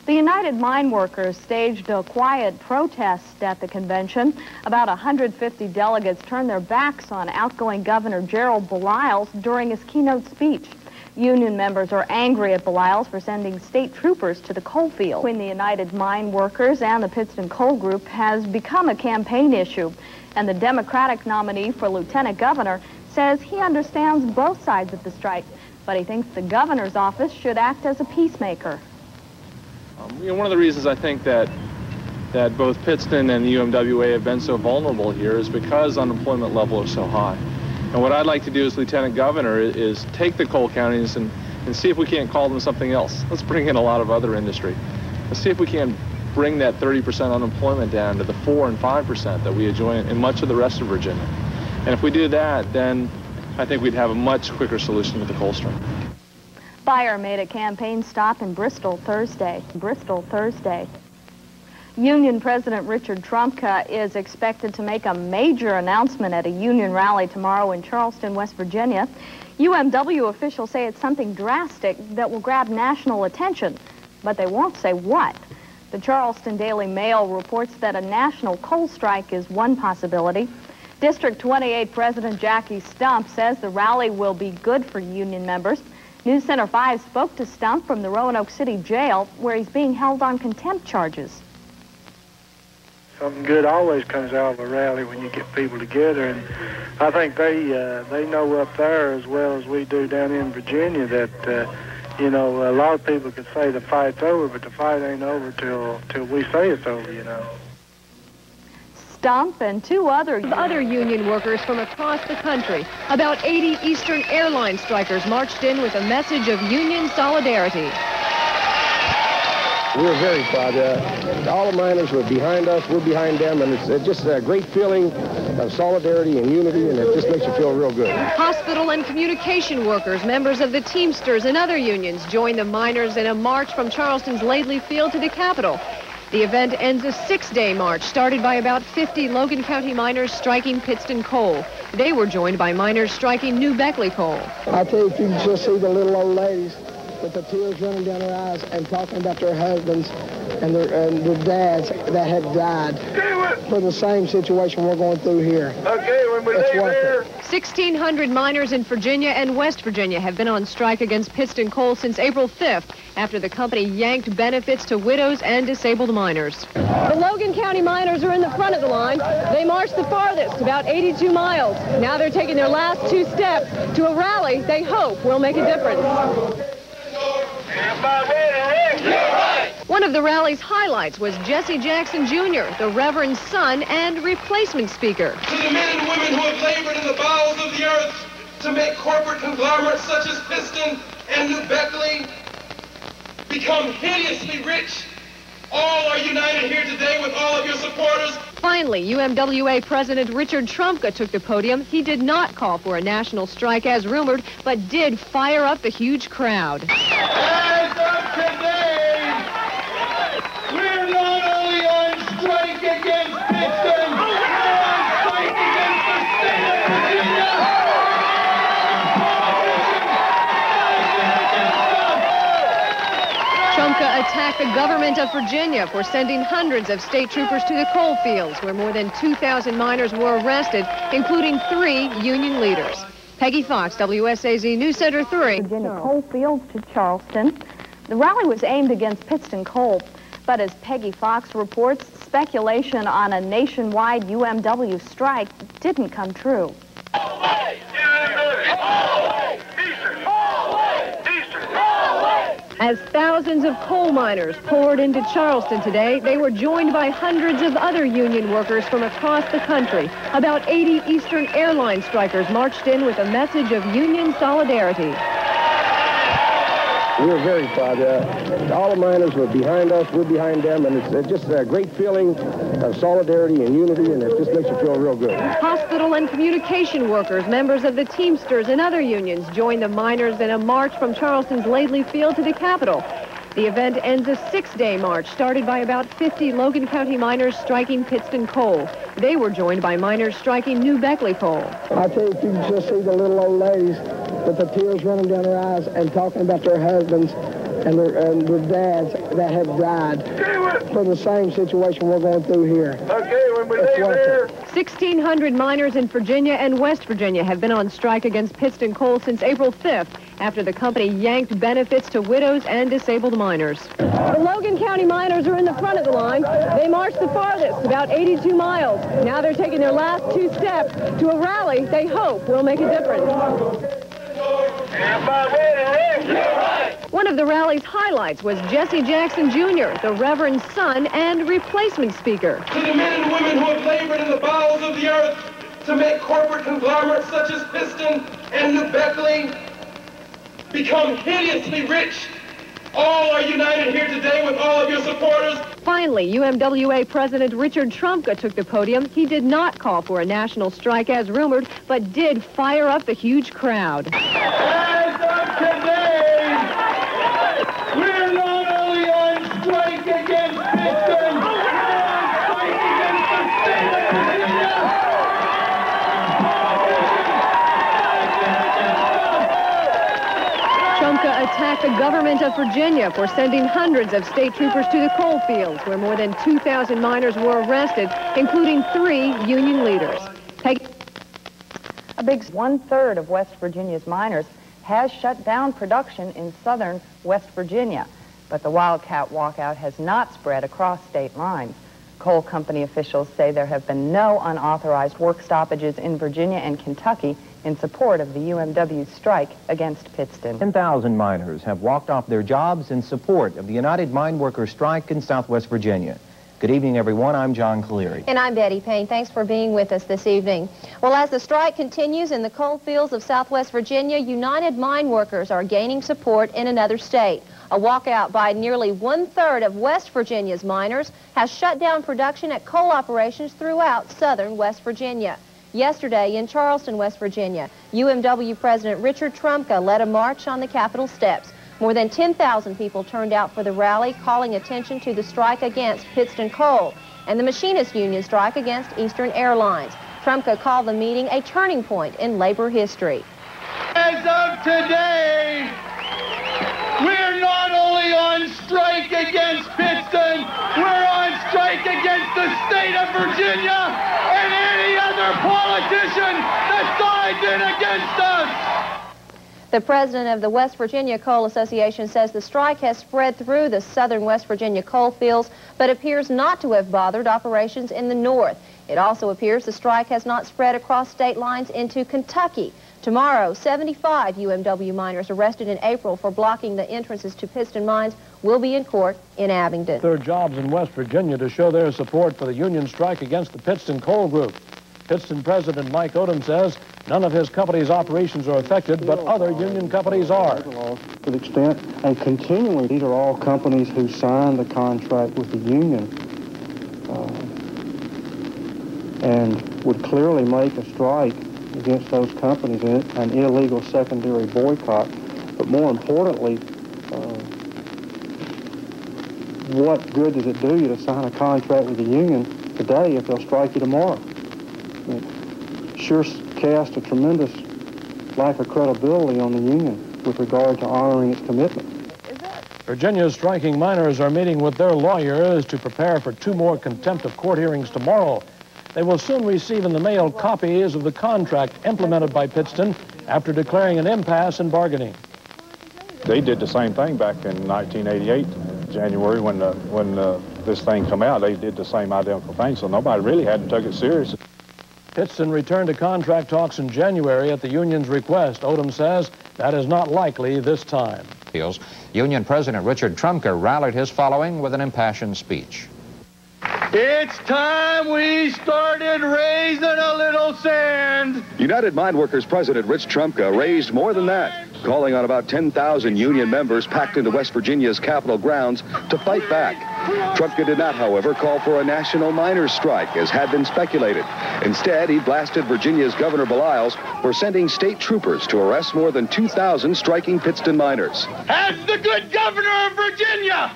Speaker 8: The United Mine Workers staged a quiet protest at the convention. About 150 delegates turned their backs on outgoing Governor Gerald Beliles during his keynote speech. Union members are angry at Beliles for sending state troopers to the coal field. Between the United Mine Workers and the Pittston Coal Group has become a campaign issue, and the Democratic nominee for lieutenant governor says he understands both sides of the strike, but he thinks the governor's office should act as a peacemaker.
Speaker 4: One of the reasons I think that both Pittston and the UMWA have been so vulnerable here is because unemployment level is so high. And what I'd like to do as Lieutenant Governor is take the coal counties and see if we can't call them something else. Let's bring in a lot of other industry. Let's see if we can bring that 30% unemployment down to the 4 and 5% that we enjoy in much of the rest of Virginia. And if we do that, then I think we'd have a much quicker solution to the coal strike.
Speaker 8: Byer made a campaign stop in Bristol Thursday. Union President Richard Trumka is expected to make a major announcement at a union rally tomorrow in Charleston, West Virginia. UMW officials say it's something drastic that will grab national attention, but they won't say what. The Charleston Daily Mail reports that a national coal strike is one possibility. District 28 President Jackie Stump says the rally will be good for union members. News Center 5 spoke to Stump from the Roanoke City Jail, where he's being held on contempt charges.
Speaker 3: Something good always comes out of a rally when you get people together, and I think they know up there as well as we do down in Virginia that you know, a lot of people can say the fight's over, but the fight ain't over till we say it's over, you know.
Speaker 8: Stump and two other
Speaker 13: union workers from across the country. About 80 Eastern Airline strikers marched in with a message of union solidarity.
Speaker 10: We're very proud. All the miners were behind us, we're behind them, and it's just a great feeling of solidarity and unity, and it just makes you feel real good.
Speaker 13: Hospital and communication workers, members of the Teamsters and other unions joined the miners in a march from Charleston's Laidley Field to the Capitol. The event ends a 6-day march started by about 50 Logan County miners striking Pittston Coal. They were joined by miners striking New Beckley Coal.
Speaker 10: I tell you, if you can just see the little old ladies with the tears running down their eyes and talking about their husbands and their dads that had died for the same situation we're going through here.
Speaker 26: Okay, when we leave here.
Speaker 13: 1,600 miners in Virginia and West Virginia have been on strike against Pittston Coal since April 5th after the company yanked benefits to widows and disabled miners. The Logan County miners are in the front of the line. They marched the farthest, about 82 miles. Now they're taking their last 2 steps to a rally they hope will make a difference. One of the rally's highlights was Jesse Jackson Jr., the Reverend's son and replacement speaker.
Speaker 12: To the men and women who have labored in the bowels of the earth to make corporate conglomerates such as Pittston and New Beckley become hideously rich, all are united here today with all of your supporters.
Speaker 13: Finally, UMWA President Richard Trumka took the podium. He did not call for a national strike as rumored, but did fire up the huge crowd.
Speaker 26: As of today, we're not only on strike against Pittston, we're on strike against the state of Virginia.
Speaker 13: Trumka attacked the government of Virginia for sending hundreds of state troopers to the coal fields, where more than 2,000 miners were arrested, including 3 union leaders. Peggy Fox, WSAZ News Center 3.
Speaker 8: Virginia coal fields to Charleston. The rally was aimed against Pittston Coal, but as Peggy Fox reports, speculation on a nationwide UMW strike didn't come true.
Speaker 13: As thousands of coal miners poured into Charleston today, they were joined by hundreds of other union workers from across the country. About 80 Eastern Airline strikers marched in with a message of union solidarity.
Speaker 10: We're very proud. All the miners were behind us, we're behind them, and it's just a great feeling of solidarity and unity, and it just makes you feel real good.
Speaker 13: Hospital and communication workers, members of the Teamsters and other unions joined the miners in a march from Charleston's Laidley Field to the Capitol. The event ends a 6-day march started by about 50 Logan County miners striking Pittston Coal. They were joined by miners striking New Beckley Coal.
Speaker 10: I tell you, if you can just see the little old ladies with the tears running down their eyes and talking about their husbands and their dads that have died for the same situation we're going through here.
Speaker 26: Okay, when we leave here.
Speaker 13: 1,600 miners in Virginia and West Virginia have been on strike against Pittston Coal since April 5th after the company yanked benefits to widows and disabled miners. The Logan County miners are in the front of the line. They marched the farthest, about 82 miles. Now they're taking their last 2 steps to a rally they hope will make a difference.
Speaker 6: One of the rally's highlights was Jesse Jackson Jr., the Reverend's son and replacement speaker.
Speaker 12: To the men and women who have labored in the bowels of the earth to make corporate conglomerates such as Pittston and New Beckley become hideously rich, all are united here today with all of your supporters.
Speaker 6: Finally, UMWA President Richard Trumka took the podium. He did not call for a national strike as rumored, but did fire up the huge crowd.
Speaker 26: As of today, we're not only on strike against Pittston, we're on strike against the state of Virginia.
Speaker 6: Trumka attacked the government of Virginia for sending hundreds of state troopers to the coal fields, where more than 2,000 miners were arrested, including 3 union leaders.
Speaker 8: A big 1/3 of West Virginia's miners has shut down production in southern West Virginia, but the wildcat walkout has not spread across state lines. Coal company officials say there have been no unauthorized work stoppages in Virginia and Kentucky in support of the UMW strike against Pittston.
Speaker 14: 10,000 miners have walked off their jobs in support of the United Mine Workers strike in Southwest Virginia. Good evening, everyone. I'm John Cleary.
Speaker 13: And I'm Betty Payne. Thanks for being with us this evening. Well, as the strike continues in the coal fields of Southwest Virginia, United Mine Workers are gaining support in another state. A walkout by nearly 1/3 of West Virginia's miners has shut down production at coal operations throughout southern West Virginia. Yesterday in Charleston, West Virginia, UMW President Richard Trumka led a march on the Capitol steps. More than 10,000 people turned out for the rally, calling attention to the strike against Pittston Coal and the Machinists Union strike against Eastern Airlines. Trumka called the meeting a turning point in labor history.
Speaker 26: As of today, we're not only on strike against Pittston, we're on strike against the state of Virginia and any other politician that sides in against us.
Speaker 13: The president of the West Virginia Coal Association says the strike has spread through the southern West Virginia coal fields, but appears not to have bothered operations in the north. It also appears the strike has not spread across state lines into Kentucky. Tomorrow, 75 UMW miners arrested in April for blocking the entrances to Pittston mines will be in court in Abingdon.
Speaker 2: Their jobs in West Virginia to show their support for the union strike against the Pittston Coal Group. Pittston President Mike Odom says none of his company's operations are affected, but other union companies are.
Speaker 3: To the extent, and continually, these are all companies who signed the contract with the union and would clearly make a strike against those companies in an illegal secondary boycott. But more importantly, what good does it do you to sign a contract with the union today if they'll strike you tomorrow? It sure cast a tremendous lack of credibility on the union with regard to honoring its commitment.
Speaker 2: Virginia's striking miners are meeting with their lawyers to prepare for 2 more contempt of court hearings tomorrow. They will soon receive in the mail copies of the contract implemented by Pittston after declaring an impasse in bargaining.
Speaker 11: They did the same thing back in 1988, January, when this thing come out. They did the same identical thing, so nobody really hadn't took it serious.
Speaker 2: Pittston returned to contract talks in January at the union's request. Odom says that is not likely this time.
Speaker 16: Union President Richard Trumka rallied his following with an impassioned speech.
Speaker 26: It's time we started raising a little sand.
Speaker 18: United Mine Workers President Rich Trumka raised more than that, calling on about 10,000 union members packed into West Virginia's Capitol grounds to fight back. Trumka did not, however, call for a national miners' strike, as had been speculated. Instead, he blasted Virginia's Governor Belials for sending state troopers to arrest more than 2,000 striking Pittston miners.
Speaker 26: Has the good governor of Virginia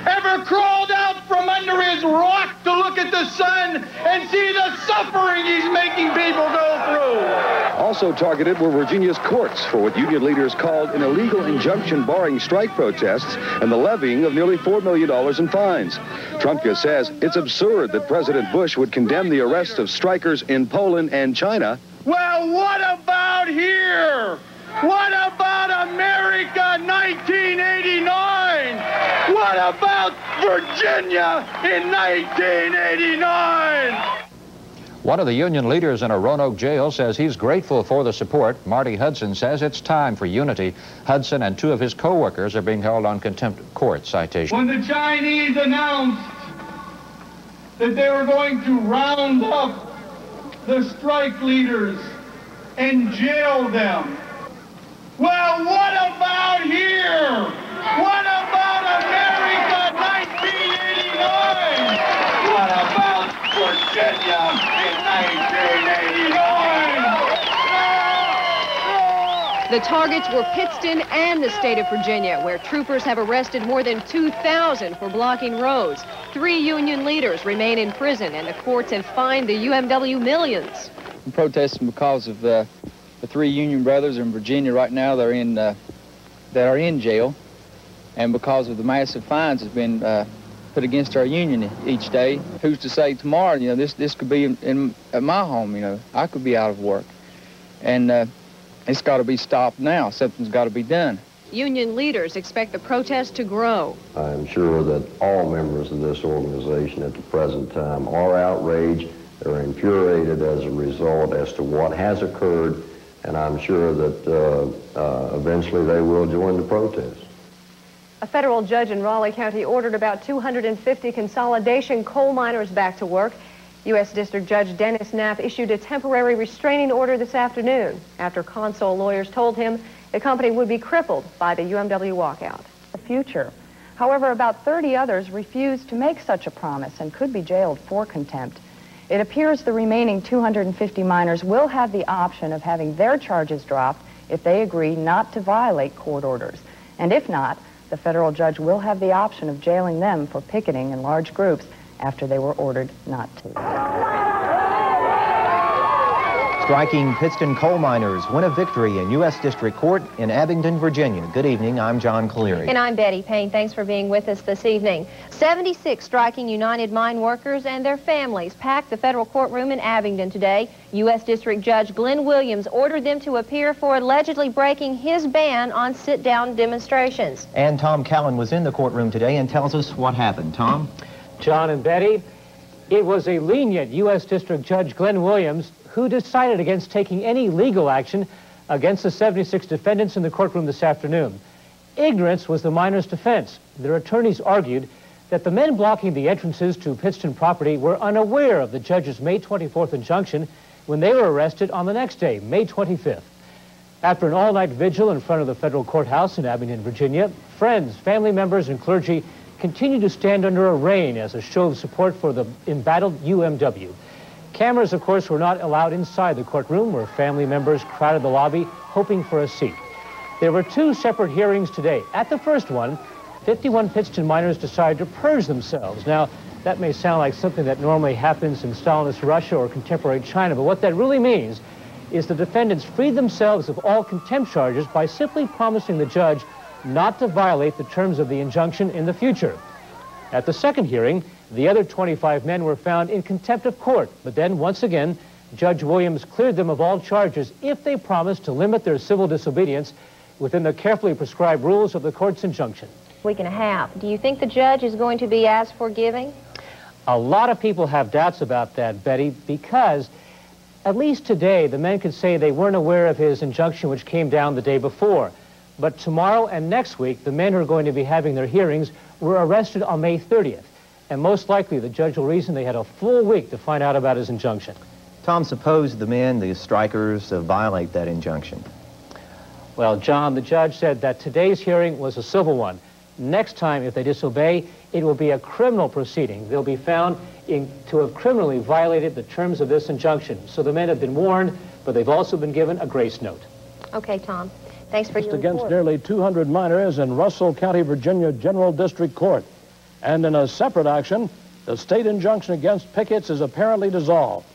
Speaker 26: ever crawled out from under his rock to look at the sun and see the suffering he's making people go through?
Speaker 18: Also targeted were Virginia's courts for what union leaders called an illegal injunction barring strike protests and the levying of nearly $4 million in fines. Trumka says it's absurd that President Bush would condemn the arrest of strikers in Poland and China.
Speaker 26: Well, what about here? What about America 1989? What about Virginia in 1989?
Speaker 16: One of the union leaders in a Roanoke jail says he's grateful for the support. Marty Hudson says it's time for unity. Hudson and 2 of his co-workers are being held on contempt of court citation.
Speaker 26: When the Chinese announced that they were going to round up the strike leaders and jail them, well, what about here? What about America 1989? What about Virginia in 1989?
Speaker 6: The targets were Pittston and the state of Virginia, where troopers have arrested more than 2,000 for blocking roads. 3 union leaders remain in prison, and the courts have fined the UMW millions.
Speaker 19: I'm protesting because of the 3 union brothers in Virginia right now that are in jail, and because of the massive fines that's been put against our union each day. Who's to say tomorrow, you know, this could be at my home, you know. I could be out of work. And it's got to be stopped now. Something's got to be done.
Speaker 6: Union leaders expect the protest to grow.
Speaker 20: I'm sure that all members of this organization at the present time are outraged. They're infuriated as a result as to what has occurred, and I'm sure that eventually they will join the protest.
Speaker 6: A federal judge in Raleigh County ordered about 250 consolidation coal miners back to work. U.S. District Judge Dennis Knapp issued a temporary restraining order this afternoon after Consol lawyers told him the company would be crippled by the UMW walkout.
Speaker 21: The future. However, about 30 others refused to make such a promise and could be jailed for contempt. It appears the remaining 250 miners will have the option of having their charges dropped if they agree not to violate court orders. And if not, the federal judge will have the option of jailing them for picketing in large groups after they were ordered not to.
Speaker 14: Striking Pittston coal miners win a victory in U.S. District Court in Abingdon, Virginia. Good evening, I'm John Cleary.
Speaker 13: And I'm Betty Payne. Thanks for being with us this evening. 76 striking United Mine Workers and their families packed the federal courtroom in Abingdon today. U.S. District Judge Glenn Williams ordered them to appear for allegedly breaking his ban on sit-down demonstrations.
Speaker 14: And Tom Callan was in the courtroom today and tells us what happened. Tom?
Speaker 15: John and Betty, it was a lenient U.S. District Judge Glenn Williams who decided against taking any legal action against the 76 defendants in the courtroom this afternoon. Ignorance was the miners' defense. Their attorneys argued that the men blocking the entrances to Pittston property were unaware of the judge's May 24th injunction when they were arrested on the next day, May 25th. After an all-night vigil in front of the federal courthouse in Abingdon, Virginia, friends, family members, and clergy continued to stand under a rain as a show of support for the embattled UMW. Cameras, of course, were not allowed inside the courtroom, where family members crowded the lobby hoping for a seat. There were 2 separate hearings today. At the first one, 51 Pittston miners decided to purge themselves. Now, that may sound like something that normally happens in Stalinist Russia or contemporary China, but what that really means is the defendants freed themselves of all contempt charges by simply promising the judge not to violate the terms of the injunction in the future. At the second hearing, the other 25 men were found in contempt of court, but then, once again, Judge Williams cleared them of all charges if they promised to limit their civil disobedience within the carefully prescribed rules of the court's injunction.
Speaker 13: Week and a half. Do you think the judge is going to be as forgiving?
Speaker 15: A lot of people have doubts about that, Betty, because at least today the men could say they weren't aware of his injunction, which came down the day before. But tomorrow and next week, the men who are going to be having their hearings were arrested on May 30th. And most likely, the judge will reason they had a full week to find out about his injunction.
Speaker 14: Tom, suppose the men, the strikers, violate that injunction.
Speaker 15: Well, John, the judge said that today's hearing was a civil one. Next time, if they disobey, it will be a criminal proceeding. They'll be found to have criminally violated the terms of this injunction. So the men have been warned, but they've also been given a grace note.
Speaker 13: Okay, Tom. Thanks for your report.
Speaker 2: Against nearly 200 miners in Russell County, Virginia General District Court. And in a separate action, the state injunction against pickets is apparently dissolved.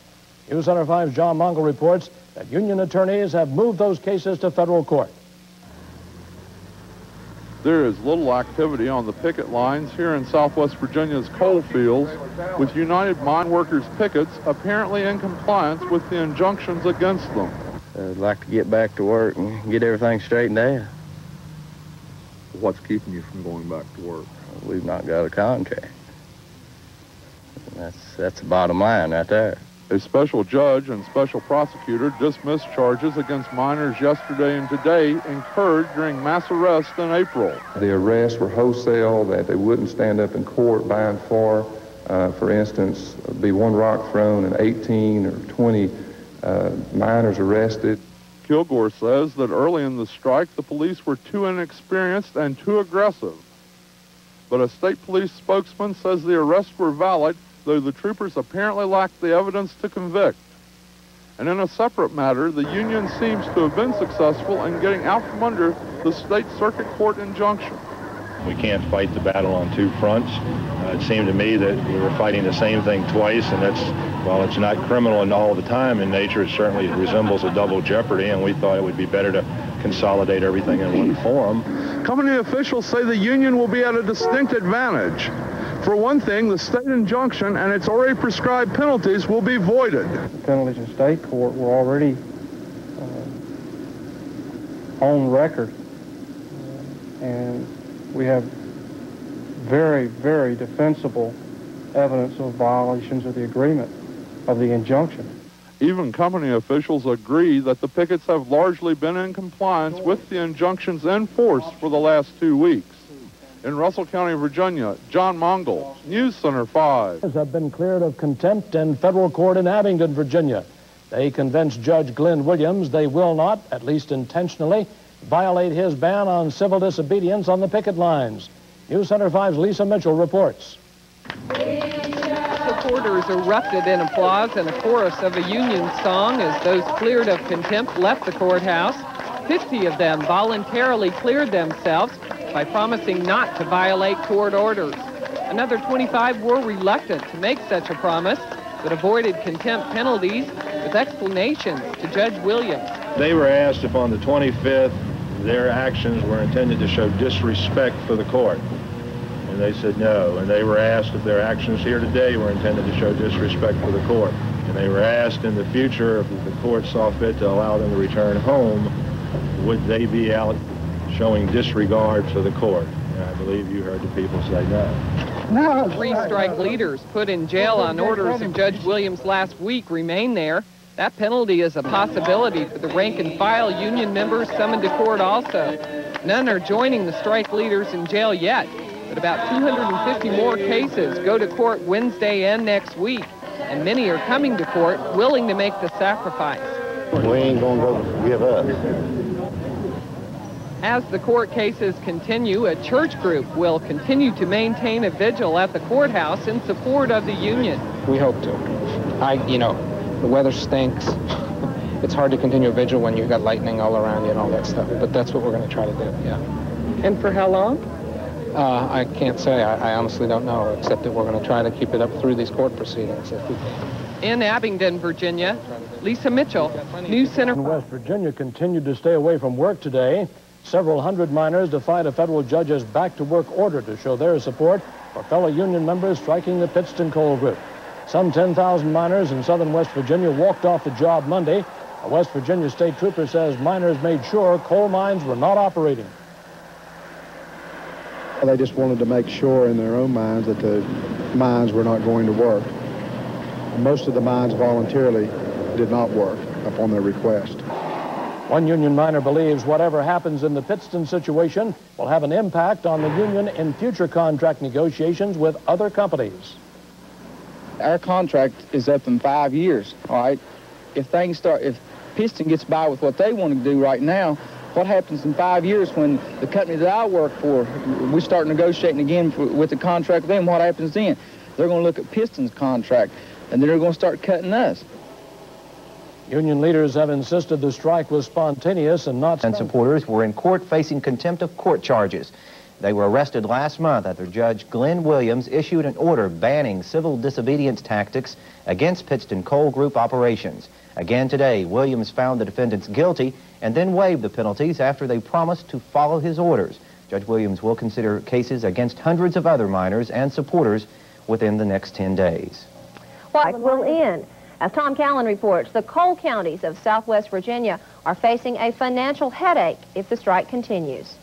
Speaker 2: News Center 5's John Mongol reports that union attorneys have moved those cases to federal court.
Speaker 17: There is little activity on the picket lines here in Southwest Virginia's coal fields, with United Mine Workers pickets apparently in compliance with the injunctions against them.
Speaker 31: I'd like to get back to work and get everything straightened out.
Speaker 17: What's keeping you from going back to work?
Speaker 31: We've not got a contract. That's the bottom line right there.
Speaker 17: A special judge and special prosecutor dismissed charges against minors yesterday and today incurred during mass arrests in April.
Speaker 1: The arrests were wholesale, that they wouldn't stand up in court by and for instance, be one rock thrown and 18 or 20 minors arrested.
Speaker 17: Kilgore says that early in the strike, the police were too inexperienced and too aggressive. But a state police spokesman says the arrests were valid, though the troopers apparently lacked the evidence to convict. And in a separate matter, the union seems to have been successful in getting out from under the state circuit court injunction.
Speaker 7: We can't fight the battle on two fronts. It seemed to me that we were fighting the same thing twice, and that's, while it's not criminal and all the time in nature, it certainly resembles a double jeopardy, and we thought it would be better to consolidate everything in one forum.
Speaker 17: Company officials say the union will be at a distinct advantage. For one thing, the state injunction and its already prescribed penalties will be voided.
Speaker 3: The penalties in state court were already on record, and we have very, very defensible evidence of violations of the agreement, of the injunction.
Speaker 17: Even company officials agree that the pickets have largely been in compliance with the injunctions in force for the last 2 weeks. In Russell County, Virginia, John Mongol, News Center 5.
Speaker 2: Have been cleared of contempt in federal court in Abingdon, Virginia. They convinced Judge Glenn Williams they will not, at least intentionally, violate his ban on civil disobedience on the picket lines. News Center 5's Lisa Mitchell reports.
Speaker 5: Supporters erupted in applause and a chorus of a union song as those cleared of contempt left the courthouse. 50 of them voluntarily cleared themselves by promising not to violate court orders. Another 25 were reluctant to make such a promise, but avoided contempt penalties with explanations to Judge Williams.
Speaker 7: They were asked if on the 25th their actions were intended to show disrespect for the court, and they said no. And they were asked if their actions here today were intended to show disrespect for the court, and they were asked in the future if the court saw fit to allow them to return home, would they be out showing disregard for the court. And I believe you heard the people say no.
Speaker 5: 3 strike leaders put in jail on orders of Judge Williams last week remain there. That penalty is a possibility for the rank-and-file union members summoned to court also. None are joining the strike leaders in jail yet, but about 250 more cases go to court Wednesday and next week, and many are coming to court willing to make the sacrifice.
Speaker 9: We ain't gonna go give up.
Speaker 5: As the court cases continue, a church group will continue to maintain a vigil at the courthouse in support of the union.
Speaker 22: We hope to. The weather stinks. It's hard to continue a vigil when you've got lightning all around you and all that stuff, but that's what we're going to try to do, yeah.
Speaker 5: And for how long?
Speaker 22: I can't say. I honestly don't know, except that we're going to try to keep it up through these court proceedings if we can.
Speaker 5: In Abingdon, Virginia, Lisa Mitchell, News Center.
Speaker 2: West Virginia continued to stay away from work today. Several hundred miners defied a federal judge's back-to-work order to show their support for fellow union members striking the Pittston Coal Group. Some 10,000 miners in southern West Virginia walked off the job Monday. A West Virginia state trooper says miners made sure coal mines were not operating.
Speaker 23: They just wanted to make sure in their own minds that the mines were not going to work. Most of the mines voluntarily did not work upon their request.
Speaker 2: One union miner believes whatever happens in the Pittston situation will have an impact on the union in future contract negotiations with other companies.
Speaker 19: Our contract is up in 5 years, all right? If Pittston gets by with what they want to do right now, what happens in 5 years when the company that I work for, we start negotiating again with the contract with them, what happens then? They're going to look at Pittston's contract, and then they're going to start cutting us.
Speaker 2: Union leaders have insisted the strike was spontaneous and not...
Speaker 14: And supporters were in court facing contempt of court charges. They were arrested last month after Judge Glenn Williams issued an order banning civil disobedience tactics against Pittston Coal Group operations. Again today, Williams found the defendants guilty and then waived the penalties after they promised to follow his orders. Judge Williams will consider cases against hundreds of other miners and supporters within the next 10 days.
Speaker 13: What will end? As Tom Callan reports, the coal counties of Southwest Virginia are facing a financial headache if the strike continues.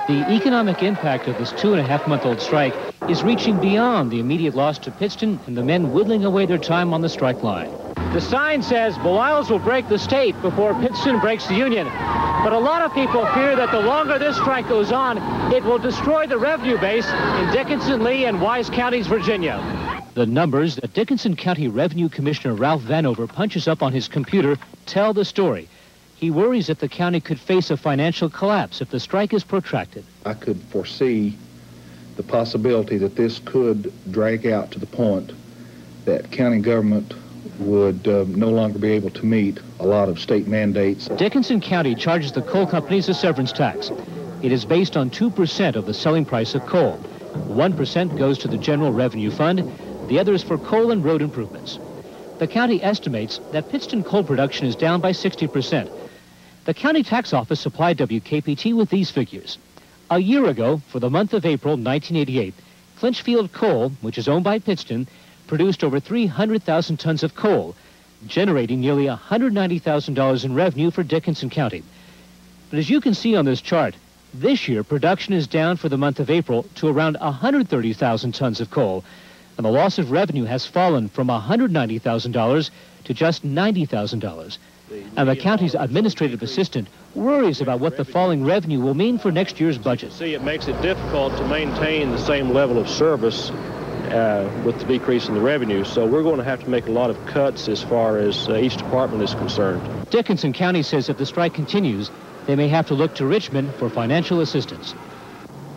Speaker 15: The economic impact of this 2.5-month-old strike is reaching beyond the immediate loss to Pittston and the men whittling away their time on the strike line. The sign says Belisles will break the state before Pittston breaks the union. But a lot of people fear that the longer this strike goes on, it will destroy the revenue base in Dickinson, Lee, and Wise counties, Virginia. The numbers that Dickinson County Revenue Commissioner Ralph Vanover punches up on his computer tell the story. He worries that the county could face a financial collapse if the strike is protracted.
Speaker 4: I could foresee the possibility that this could drag out to the point that county government would no longer be able to meet a lot of state mandates.
Speaker 15: Dickinson County charges the coal companies a severance tax. It is based on 2% of the selling price of coal. 1% goes to the General Revenue Fund. The other is for coal and road improvements. The county estimates that Pittston coal production is down by 60%. The county tax office supplied WKPT with these figures. A year ago, for the month of April 1988, Clinchfield Coal, which is owned by Pittston, produced over 300,000 tons of coal, generating nearly $190,000 in revenue for Dickinson County. But as you can see on this chart, this year production is down for the month of April to around 130,000 tons of coal, and the loss of revenue has fallen from $190,000 to just $90,000. And the county's administrative assistant worries about what the falling revenue will mean for next year's budget.
Speaker 8: See, it makes it difficult to maintain the same level of service with the decrease in the revenue. So we're going to have to make a lot of cuts as far as each department is concerned.
Speaker 15: Dickinson County says if the strike continues, they may have to look to Richmond for financial assistance.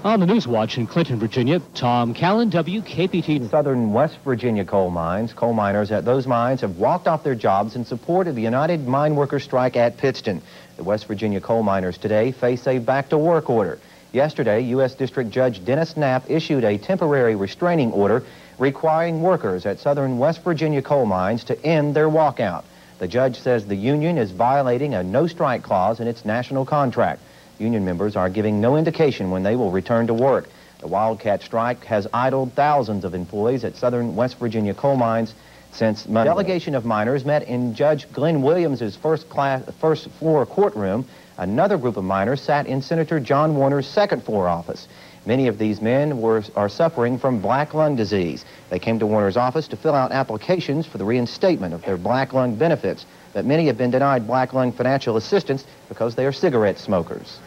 Speaker 15: On the News Watch in Clinton, Virginia, Tom Callan, WKPT.
Speaker 14: Southern West Virginia coal miners at those mines have walked off their jobs in support of the United Mine Workers strike at Pittston. The West Virginia coal miners today face a back-to-work order. Yesterday, U.S. District Judge Dennis Knapp issued a temporary restraining order requiring workers at Southern West Virginia coal mines to end their walkout. The judge says the union is violating a no-strike clause in its national contract. Union members are giving no indication when they will return to work. The Wildcat strike has idled thousands of employees at Southern West Virginia coal mines since Monday. A delegation of miners met in Judge Glenn Williams' first floor courtroom. Another group of miners sat in Senator John Warner's second floor office. Many of these men are suffering from black lung disease. They came to Warner's office to fill out applications for the reinstatement of their black lung benefits, but many have been denied black lung financial assistance because they are cigarette smokers.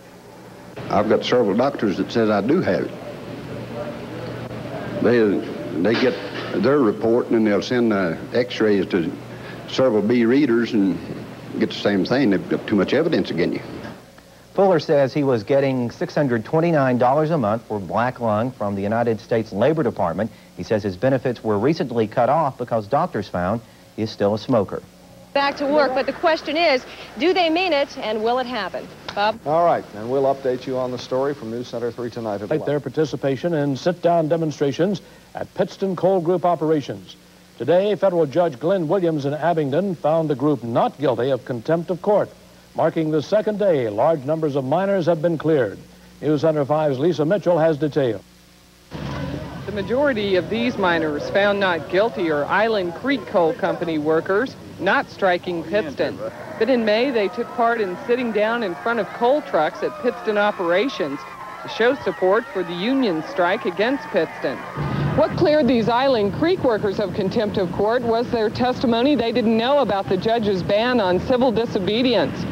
Speaker 10: I've got several doctors that says I do have it. They get their report and then they'll send x-rays to several B readers and get the same thing. They've got too much evidence against you.
Speaker 14: Fuller says he was getting $629 a month for black lung from the United States Labor Department. He says his benefits were recently cut off because doctors found he is still a smoker.
Speaker 6: Back to work, but the question is, do they mean it and will it happen? Bob?
Speaker 11: All right, and we'll update you on the story from News Center 3 tonight at 11.
Speaker 2: Their participation in sit-down demonstrations at Pittston Coal Group operations. Today, federal judge Glenn Williams in Abingdon found the group not guilty of contempt of court. Marking the second day, large numbers of miners have been cleared. News Center 5's Lisa Mitchell has details.
Speaker 5: The majority of these miners found not guilty are Island Creek Coal Company workers, not striking Pittston. But in May, they took part in sitting down in front of coal trucks at Pittston operations to show support for the union strike against Pittston. What cleared these Island Creek workers of contempt of court was their testimony they didn't know about the judge's ban on civil disobedience.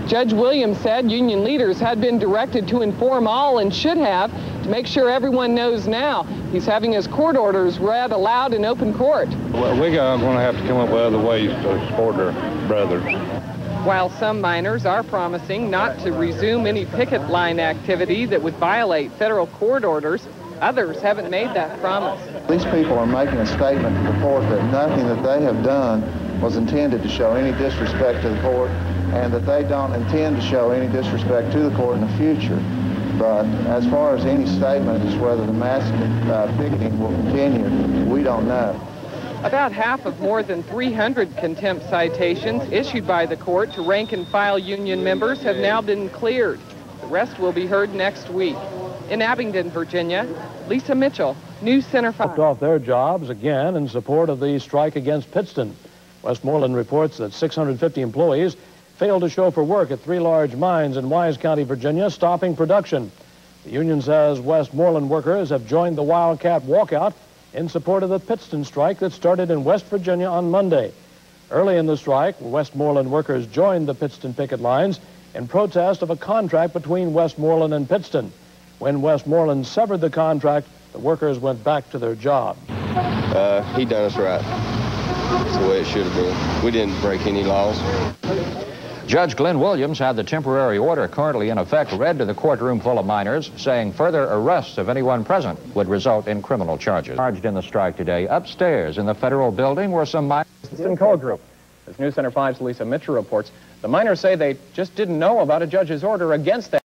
Speaker 5: Judge Williams said union leaders had been directed to inform all and should have to make sure everyone knows now. He's having his court orders read aloud in open court.
Speaker 7: Well, we're going to have to come up with other ways to support our brothers.
Speaker 5: While some miners are promising not to resume any picket line activity that would violate federal court orders, others haven't made that promise.
Speaker 23: These people are making a statement to the court that nothing that they have done was intended to show any disrespect to the court, and that they don't intend to show any disrespect to the court in the future. But as far as any statement as whether the mass picketing will continue, we don't know.
Speaker 5: About half of more than 300 contempt citations issued by the court to rank-and-file union members have now been cleared. The rest will be heard next week. In Abingdon, Virginia, Lisa Mitchell, News Center 5.
Speaker 2: Walked off their jobs again in support of the strike against Pittston. Westmoreland reports that 650 employees failed to show for work at 3 large mines in Wise County, Virginia, stopping production. The union says Westmoreland workers have joined the Wildcat walkout in support of the Pittston strike that started in West Virginia on Monday. Early in the strike, Westmoreland workers joined the Pittston picket lines in protest of a contract between Westmoreland and Pittston. When Westmoreland severed the contract, the workers went back to their job.
Speaker 12: He done us right. That's the way it should have been. We didn't break any laws.
Speaker 16: Judge Glenn Williams had the temporary order currently in effect read to the courtroom full of miners, saying further arrests of anyone present would result in criminal charges. Charged in the strike today upstairs in the federal building were some miners.
Speaker 18: Pittston Coal Group. As News Center 5's Lisa Mitchell reports, the miners say they just didn't know about a judge's order against them.